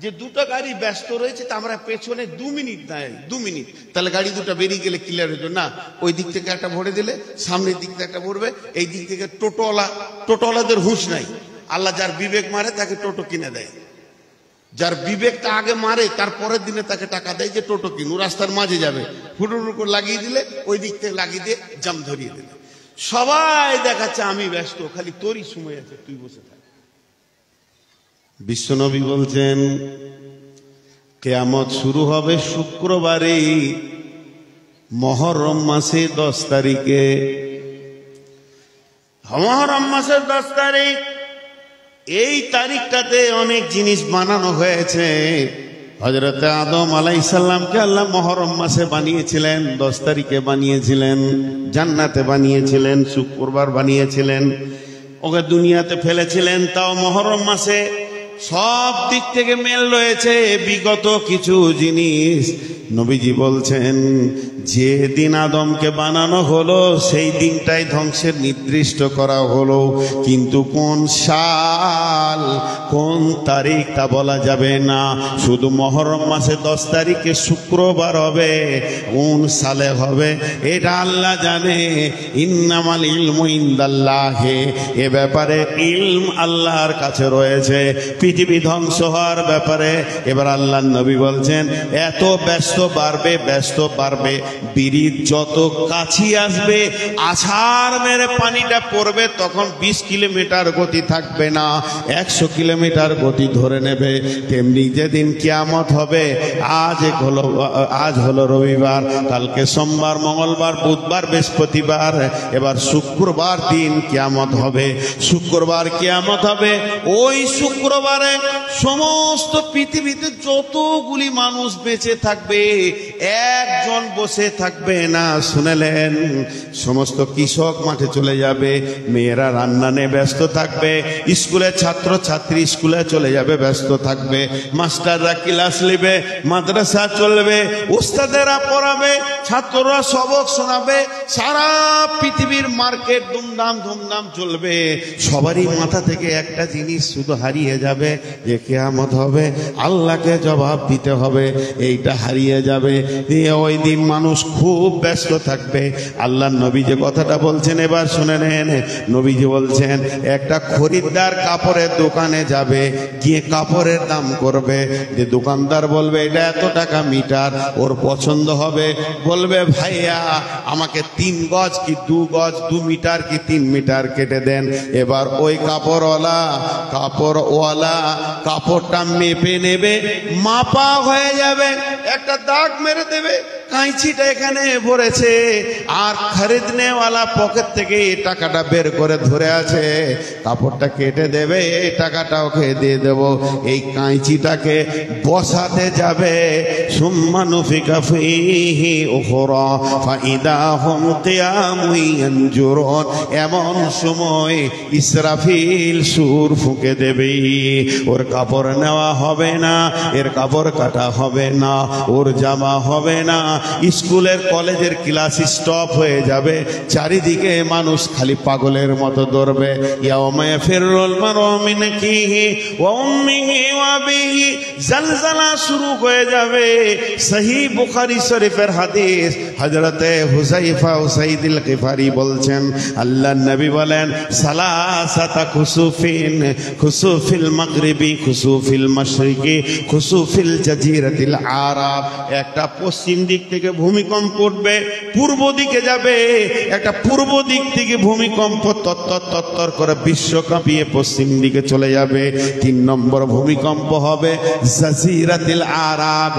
যে দুটো গাড়ি ব্যস্ত রয়েছে, তা আমরা পেছনে 2 মিনিট দেয়, 2 মিনিট, তাহলে গাড়ি দুটো বেরিয়ে গেলে ক্লিয়ার হতো না। ওই দিক থেকে একটা ভরে দিলে সামনের দিক থেকে একটা ভরবে, এই দিক থেকে টোটোওয়ালাদের হুঁশ নাই। আল্লাহ যার বিবেক মারে তাকে টোটো কিনে দেয়, যার বিবেকটা আগে মারে তার পরের দিনে তাকে টাকা দেয় যে টোটো কিনু, রাস্তার মাঝে যাবে, ফুটুর উপর লাগিয়ে দিলে ওই দিক থেকে লাগিয়ে দিয়ে জাম ধরিয়ে দিলে। সবাই দেখাচ্ছে আমি ব্যস্ত, খালি তোরই সময় আছে, তুই বসে থাক। বিশ্বনবী বলছেন কিয়ামত শুরু হবে শুক্রবারে, মুহররম মাসে 10 তারিখে। মুহররম মাসের 10 তারিখ, এই তারিখটাতে অনেক জিনিস বানানো হয়েছে। হযরত আদম আলাইহিস সালামকে আল্লাহ মুহররম মাসে বানিয়েছিলেন, 10 তারিখে বানিয়েছিলেন, জান্নাতে বানিয়েছিলেন, শুক্রবার বানিয়েছিলেন, ওকে দুনিয়াতে ফেলেছিলেন, তাও মুহররম মাসে। সব দিক থেকে মেল রয়েছে। বিগত কিছু জিনিস নবীজি বলছেন যে দিন আদমকে বানানো হলো সেই দিনটাই ধ্বংসের নির্দিষ্ট করা হলো, কিন্তু কোন সাল কোন তারিখ তা বলা যাবে না। শুধু মুহররম মাসে 10 তারিখে শুক্রবার হবে, কোন সালে হবে এটা আল্লাহ জানে। ইন্নামাল ইলমু ইনদাল্লাহি, এ ব্যাপারে ইলম আল্লাহর কাছে রয়েছে পৃথিবী ধ্বংস হওয়ার ব্যাপারে। এবার আল্লাহর নবী বলছেন এত ব্যস্ত বাড়বে, বিড়ির যত কাছি আসবে, আছাড় মেরে পানিটা পড়বে, তখন 20 কিলোমিটার গতি থাকবে না, 100 কিলোমিটার গতি ধরে নেবে। তেমনি যেদিন কিয়ামত হবে, আজ হলো রবিবার, কালকে সোমবার, মঙ্গলবার, বুধবার, বৃহস্পতিবার, এবার শুক্রবার দিন কিয়ামত হবে। শুক্রবার কিয়ামত হবে, ওই শুক্রবারে সমস্ত পৃথিবীতে যতগুলি মানুষ বেঁচে থাকবে একজন বসে থাকবে না। শুনেলেন? সমস্ত কৃষক মাঠে চলে যাবে, মেয়েরা রান্না নিয়ে ব্যস্ত থাকবে, স্কুলের ছাত্র ছাত্রী স্কুলে চলে যাবে, ব্যস্ত থাকবে, মাস্টাররা ক্লাস নেবে, মাদ্রাসা চলবে, উস্তাদেরা পড়াবে, ছাত্ররা সবক শোনাবে, সারা পৃথিবীর মার্কেট ধুমধাম চলবে। সবারই মাথা থেকে একটা জিনিস শুধু হারিয়ে যাবে, যে কিয়ামত হবে, আল্লাহকে জবাব দিতে হবে, এইটা হারিয়ে যাবে। ওই দিন মানুষ খুব ব্যস্ত থাকবে। আল্লাহ নবী যে কথাটা বলছেন এবার শুনে নেন। নবীজি বলছেন একটা খরিদ্দার কাপড়ের দোকানে যাবে, গিয়ে কাপড়ের দাম করবে, যে দোকানদার বলবে এটা এত টাকা মিটার, ওর পছন্দ হবে, বলবে ভাইয়া আমাকে 3 গজ কি 2 গজ, 2 মিটার কি 3 মিটার কেটে দেন। এবার ওই কাপড়ওয়ালা কাপড়টা মেপে নেবে, মাপা হয়ে যাবে, একটা দাগ মেরে দেবে, কাঁচিটা এখানে ভরেছে, আর খরিদনেওয়ালা পকেট থেকে এই টাকাটা বের করে ধরে আছে, কাপড়টা কেটে দেবে, এই টাকাটা ওকে দিয়ে দেব। এই কাঁচিটাকে বসাতে যাবে, সুম্মা নুফিকা ফীহি উখরা ফাইদা হুম কিয়ামুন ইয়ানজুরুন, এমন সময় ইসরাফিল সুর ফুঁকে দেবে, ওর কাপড় নেওয়া হবে না, এর কাপড় কাটা হবে না, ওর জামা হবে না, স্কুলের কলেজের ক্লাস স্টপ হয়ে যাবে, চারিদিকে মানুষ খালি পাগলের মতো দৌড়বে। ইয়াউমা ইয়াফিরুল মারউ মিন আখিহি ওয়া উম্মিহি ওয়া আবিহি, জালজালা শুরু হয়ে যাবে। সহিহ বুখারী শরীফের হাদিস, হযরতে হুযায়ফা উসাইদুল গিফারি বলছেন, আল্লাহর নবী বলেন, সালাসাতা খুসুফিন, খুসুফিল মাগরিবি, খুসুফিল মাশরিকি, খুসুফিল জাজিরাতিল আরাব। একটা পশ্চিম দিক থেকে ভূমিকম্প উঠবে, পূর্ব দিকে যাবে, একটা পূর্ব দিক থেকে ভূমিকম্প তত্তর তত্তর করে বিশ্ব কাঁপিয়ে পশ্চিম দিকে চলে যাবে। 3 নম্বর ভূমিকম্প হবে জাজিরাতিল আরাব,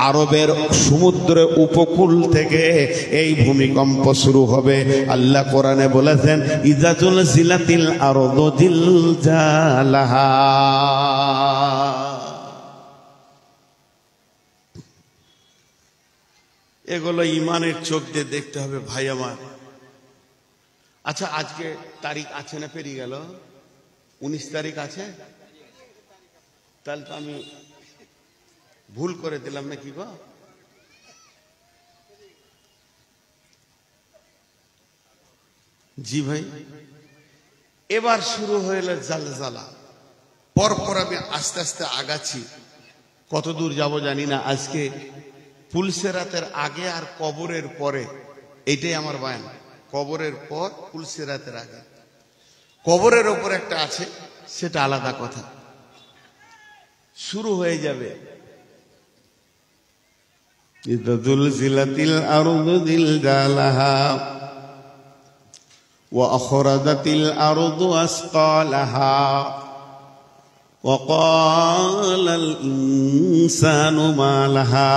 আরবের সমুদ্রের উপকূল থেকে এই ভূমিকম্প শুরু হবে। আল্লাহ কোরআনে বলেছেন, ইযা জুলজিলাতিল আরদু জিলজালাহা। এগুলো ইমানের চোখ দিয়ে দেখতে হবে ভাই আমার। আচ্ছা, আজকে তারিখ আছে না পেরিয়ে গেল? 19 তারিখ আছে? তাহলে তো আমি ভুল করে দিলাম না কি গো? জি ভাই, এবার শুরু হইল জালজালা। পরপর আমি আস্তে আস্তে আগাচ্ছি, কত দূর যাব জানি না। আজকে পুলসেরাতের আগে আর কবরের পরে, এইটাই আমার বয়ান। কবরের পর, পুলসেরাতের আগে। কবরের ওপর একটা আছে, সেটা আলাদা কথা। শুরু হয়ে যাবে ইযা জুলজিলাতিল আরদু জিলজালাহা ওয়া আখরাজাতিল আরদু আসকালাহা ওয়া ক্বালাল ইনসানু মা লাহা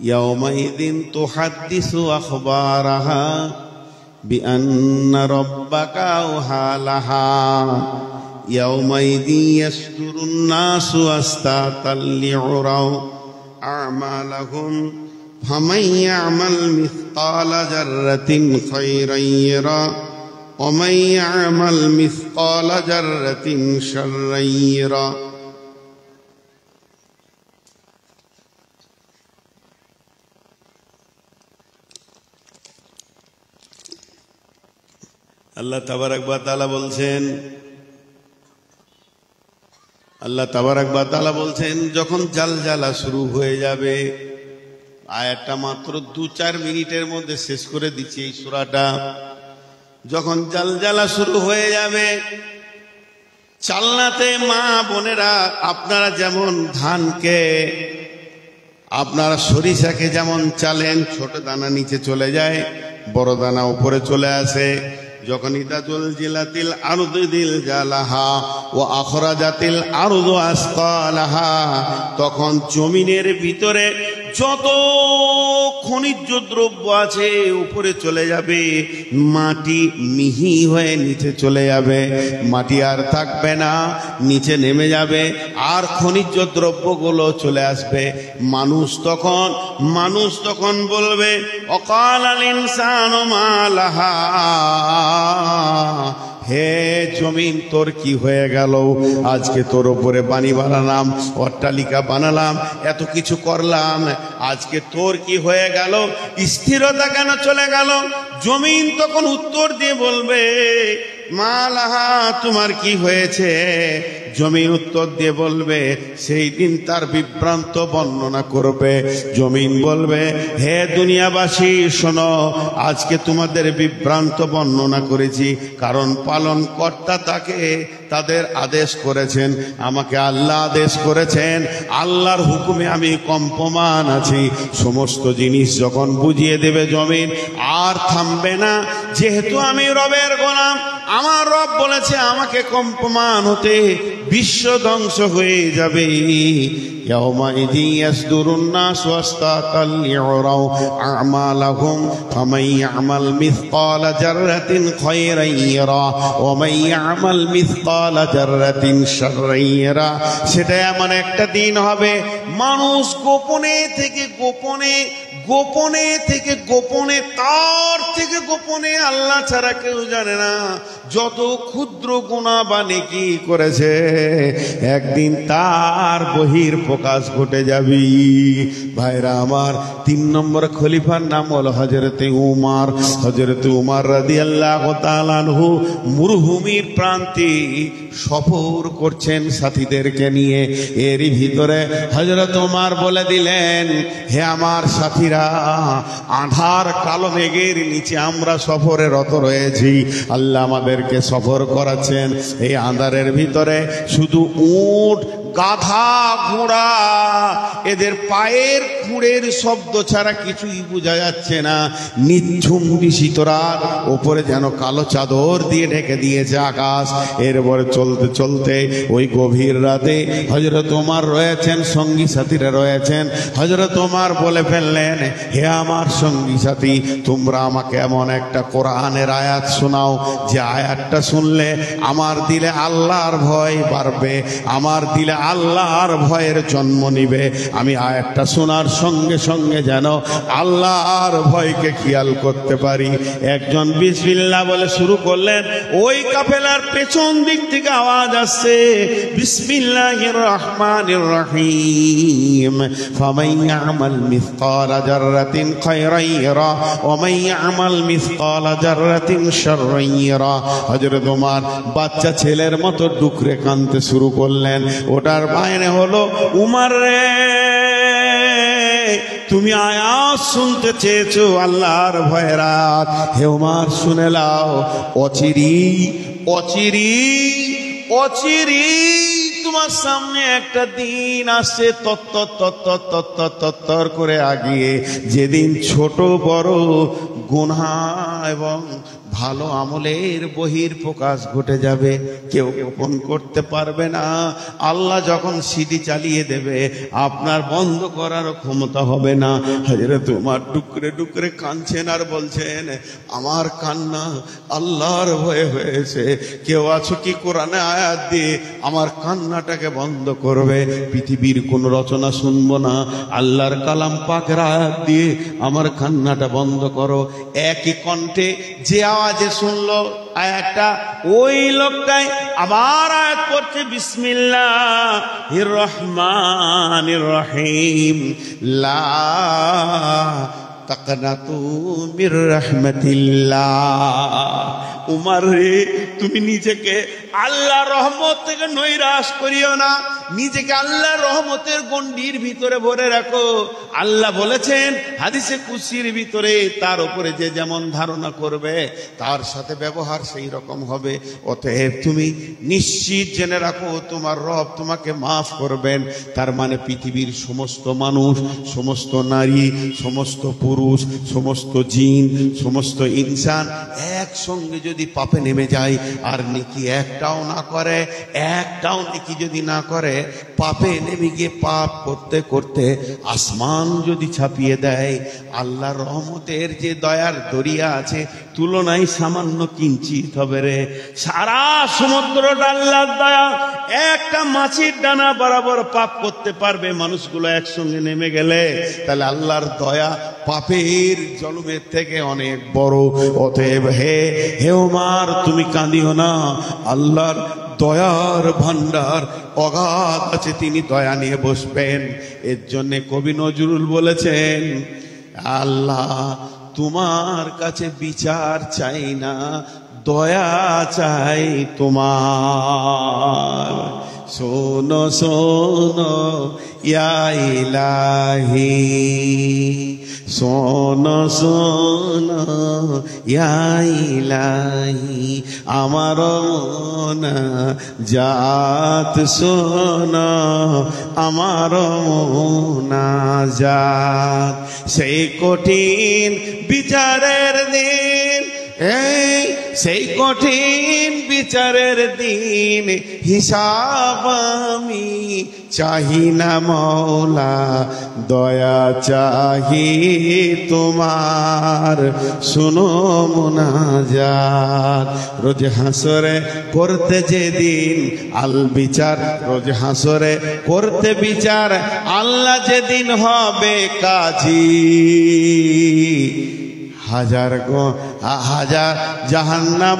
ইয়াওমাইযিন তুহাদ্দিসু আখবারাহা বিআন্না রাব্বাকা আওহা লাহা ইয়াওমাইযিন ইয়াসদুরুন নাসু আশতাতাল লিউরাউ আ'মালাহুম ফামান ইয়া'মাল মিসকালা যাররাতিন খায়রান ইয়ারা ওয়া মান ইয়া'মাল মিসকালা যাররাতিন শাররান ইয়ারা। আল্লাহ তাবারক ওয়া তাআলা বলছেন, আল্লাহ তাবারক ওয়া তাআলা বলছেন, যখন জালজালা শুরু হয়ে যাবে, আয়াতটা মাত্র 2-4 মিনিটের মধ্যে শেষ করে দিচ্ছি এই সূরাটা। যখন জালজালা শুরু হয়ে যাবে, চালনাতে মা বোনেরা, আপনারা যেমন ধানকে, আপনারা সরিষাকে যেমন চালেন, ছোট দানা নিচে চলে যায়, বড় দানা উপরে চলে আসে। যখন ইযা জুলজিলাতিল আরদু জিলজালাহা ওয়া আখরাজাতিল আরদু আসকালাহা, তখন জমিনের ভিতরে যত খনিজ দ্রব্য আছে উপরে চলে যাবে, মাটি মিহি হয়ে নিচে চলে যাবে, মাটি আর থাকবে না, নিচে নেমে যাবে, আর খনিজ দ্রব্যগুলো চলে আসবে। মানুষ তখন বলবে, ওয়াকালাল ইনসানু মা লাহা, হে জমিন তোর কি হয়ে গেল? আজকে তোর উপরে বাণী বানালাম, অট্টালিকা বানালাম, এত কিছু করলাম, আজকে তোর কি হয়ে গেল? স্থিরতা কেন চলে গেল? জমিন তখন উত্তর দিয়ে বলবে, মা লাহা, তোমার কি হয়েছে? জমিন উত্তর দিয়ে বলবে, সেই দিন তার বিভ্রান্ত বর্ণনা করবে। জমিন বলবে, হে দুনিয়াবাসী শোনো, আজকে তোমাদের বিভ্রান্ত বর্ণনা করেছি, কারণ পালন কর্তা তাকে তাদের আদেশ করেছেন, আমাকে আল্লাহ আদেশ করেছেন, আল্লাহর হুকুমে আমি কম্পমান আছি। সমস্ত জিনিস যখন বুঝিয়ে দেবে জমিন, আর থামবে না। যেহেতু আমি রবের গোলাম, আমার রব বলেছে আমাকে কম্পমান হতে, বিশ্ব ধ্বংস হয়ে যাবে। ইয়াওমাইযিন ইয়াসদুরুন নাসু আশতাতাল লিউরাউ আ'মালাহুম ফামান ইয়া'মাল মিসকালা যাররাতিন খায়রান ইয়ারা ওয়া মান ইয়া'মাল মিসকালা যাররাতিন শাররান ইয়ারা। সেটা এমন একটা দিন হবে, মানুষ গোপনে থেকে গোপনে, গোপনে থেকে গোপনে, তার থেকে গোপনে, আল্লাহ ছাড়া কেউ জানে না। যত ক্ষুদ্র গুনাহ বা নেকি করেছে, একদিন তার বহির প্রকাশ ঘটে যাবে। ভাইরা আমার, 3 নম্বর খলিফার নাম হল হযরতে উমর। হযরতে উমর রাদিয়াল্লাহু তাআলা আনহু মরুভূমির প্রান্তে সফর করছেন সাথীদেরকে নিয়ে। এরই ভিতরে হযরত উমর বলে দিলেন, হে আমার সাথীরা, আঁধার কালো মেঘের নিচে আমরা সফরে রত রয়েছি। আল্লাহ আমাদেরকে সফর করাচ্ছেন। এই আঁধারের ভিতরে শুধু উট, গাধা, ঘোড়া, এদের পায়ের খুঁড়ের শব্দ ছাড়া কিছুই বোঝা যাচ্ছে না। নিঝুম নিশীত রাত, ওপরে যেন কালো চাদর দিয়ে ঢেকে দিয়েছে আকাশ। এরপরে চলতে চলতে ওই গভীর রাতে হযরত ওমর রয়েছেন, সঙ্গী সাথীরা রয়েছেন। হযরত ওমর বলে ফেললেন, হে আমার সঙ্গী সাথী, তোমরা আমাকে এমন একটা কোরআনের আয়াত শোনাও যে আয়াতটা শুনলে আমার দিলে আল্লাহর ভয় বাড়বে, আমার দিলে আল্লাহর ভয়ের জন্ম নিবে। আমি আয়াতটা শোনার সঙ্গে সঙ্গে যেন আল্লাহর ভয়কে খেয়াল করতে পারি। একজন বিসমিল্লাহ বলে শুরু করলেন। ওই কাফেলার পেছন দিক থেকে আওয়াজ আসছে, বিসমিল্লাহির রহমানির রহিম, ফামান ইয়ামাল মিসকালা যাররাতিন খায়রান ইয়ারা ওয়া মান ইয়ামাল মিসকালা যাররাতিন শাররান ইয়ারা। হযরত ওমর বাচ্চা ছেলের মতো ডুকরে কাঁদতে শুরু করলেন। ওটার বাইরে হলো, উমর রে, তুমি আয়াত শুনতে চেয়েছো আল্লাহর ভয়ের আয়াত। হে উমর, শুনে লাও, অচিরি অচিরি অচিরি তোমার সামনে একটা দিন আসছে তত্তর করে আগিয়ে, যেদিন ছোট বড় গুনাহ এবং ভালো আমলের বহির প্রকাশ ঘটে যাবে, কেউ গোপন করতে পারবে না। আল্লাহ যখন সিটি চালিয়ে দেবে, আপনার বন্ধ করার ক্ষমতা হবে না। হযরত ওমর ডুকরে ডুকরে কাঁদছেন আর বলছেন, আমার কান্না আল্লাহর ভয়ে হয়েছে। কেউ আছো কি কোরআনে আয়াত দিয়ে আমার কান্নাটাকে বন্ধ করবে? পৃথিবীর কোন রচনা শুনবো না, আল্লাহর কালাম পাকের আয়াত দিয়ে আমার কান্নাটা বন্ধ করো। একই কণ্ঠে যে আওয়াজে শুনলো আয়াতটা, ওই লোকটাই আবার আয়াত করছে, বিসমিল্লাহির রহমানির রহিম, লা তাকনাতু মির রাহমাতিল্লাহ। উমর রে, তুমি নিজেকে আল্লাহর রহমত থেকে নৈরাশ করিও না, নিজেকে আল্লাহর রহমতের গণ্ডির ভিতরে ভরে রাখো। আল্লাহ বলেছেন হাদিসে কুদসির ভিতরে, তার উপরে যে যেমন ধারণা করবে তার সাথে ব্যবহার সেই রকম হবে। অতএব তুমি নিশ্চিত জেনে রাখো, তোমার রব তোমাকে মাফ করবেন। তার মানে পৃথিবীর সমস্ত মানুষ, সমস্ত নারী, সমস্ত পুরুষ, সমস্ত জিন, সমস্ত ইনসান একসঙ্গে যদি পাপে নেমে যায় আর নেকি একটাও না করে, একটাও নেকি যদি না করে, পাপে নেমে গিয়ে পাপ করতে করতে আসমান যদি ছাপিয়ে দেয়, আল্লাহর রহমতের যে দয়ার দরিয়া আছে তুলনায় সামান্য কিঞ্চিত হবে রে। সারা সমুদ্রটা আল্লাহর দয়া, একটা মাছির ডানা বরাবর পাপ করতে পারবে মানুষগুলো একসঙ্গে নেমে গেলে। তাহলে আল্লাহর দয়া পাপের জলমের থেকে অনেক বড়। অতএব হে ওমর, তুমি কাঁদিও না, আল্লাহর দয়ার ভান্ডার অগাধ আছে, তিনি দয়া নিয়ে বসবেন। এর জন্য কবি নজরুল বলেছেন, আল্লাহ তোমার কাছে বিচার চাই না, দয়া চাই তোমার। শোনো শোনো ইয়া ইলাহি, শোনো শোনো ইয়া ইলাহি, আমার মোনাজাত শোনো, আমার মোনাজাত। সেই কঠিন বিচারের দিন, সেই কঠিন বিচারের দিন, হিসাব আমি চাহি না মওলা, দয়া চাহি তোমার, শুনো মুনাজাত। রোজ হাসরে করতে যেদিন আল বিচার, রোজ হাসরে করতে বিচার, আল্লাহ যেদিন হবে কাজী, হাজার হাজার জাহান্নাম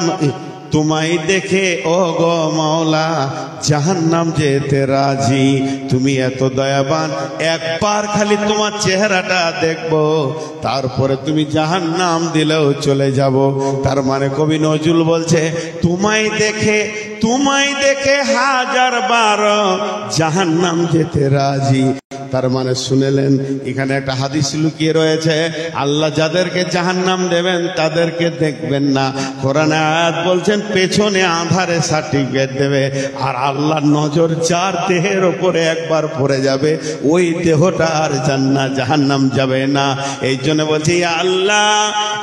তোমায় দেখে ও গো মাওলা জাহান্নাম যেতে রাজি। তুমি এত দয়াবান, একবার খালি তোমার চেহারাটা দেখবো, তারপরে তুমি জাহান্নাম দিলেও চলে যাব। তার মানে কবি নজরুল বলছে তোমায় দেখে হাজার বার জাহান্নাম যেতে রাজি। তার মানে শুনেলেন, এখানে একটা হাদিস লুকিয়ে রয়েছে, আল্লাহ যাদেরকে জাহান্নাম দেবেন তাদেরকে দেখবেন না। কোরআনে আয়াত বলছেন পেছনে আধারে সার্টিফিকেট দেবে, আর আল্লাহর নজর যার দেহের ওপরে একবার পড়ে যাবে ওই দেহটা আর জাহান্নাম যাবে না। এই জন্য বলছি ইয়া আল্লাহ,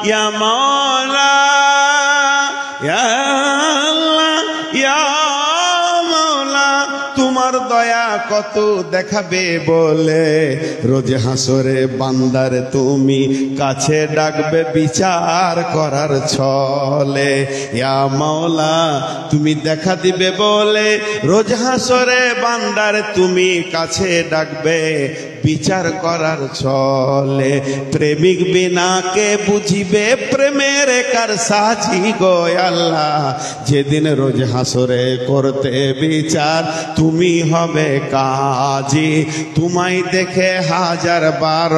ইয়া মাওলা, ইয়া আল্লাহ, ইয়া মাওলা, তোমার দয়া কত দেখাবে বলে রোজ হাসরে বান্দারে তুমি কাছে ডাকবে বিচার করার ছলে। ইয়া মাওলা, তুমি দেখা দিবে বলে রোজ হাসরে বান্দারে তুমি কাছে ডাকবে বিচার করার ছলে। প্রেমিক বিনা কে বুঝিবে প্রেমের কার সাজি গো আল্লাহ, যেদিন রোজ হাসরে করতে বিচার তুমি হবে কাজী। তোমায় দেখে হাজার বার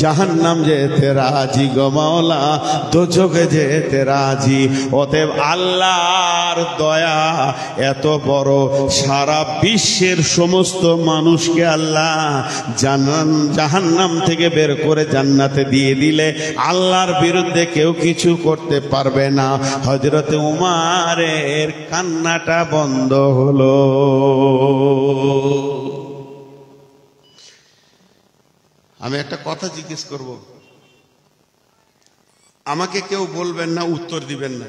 জাহান্নাম যেতে রাজি গো মাওলা, দোজখে যেতে রাজি। অতএব আল্লাহর দয়া এত বড়, সারা বিশ্বের সমস্ত মানুষকে আল্লাহ জাহান্নাম থেকে বের করে জান্নাতে দিয়ে দিলে আল্লাহর বিরুদ্ধে কেউ কিছু করতে পারবে না। হযরতে উমারের কান্নাটা বন্ধ হলো। আমি একটা কথা জিজ্ঞেস করব, আমাকে কেউ বলবেন না, উত্তর দিবেন না।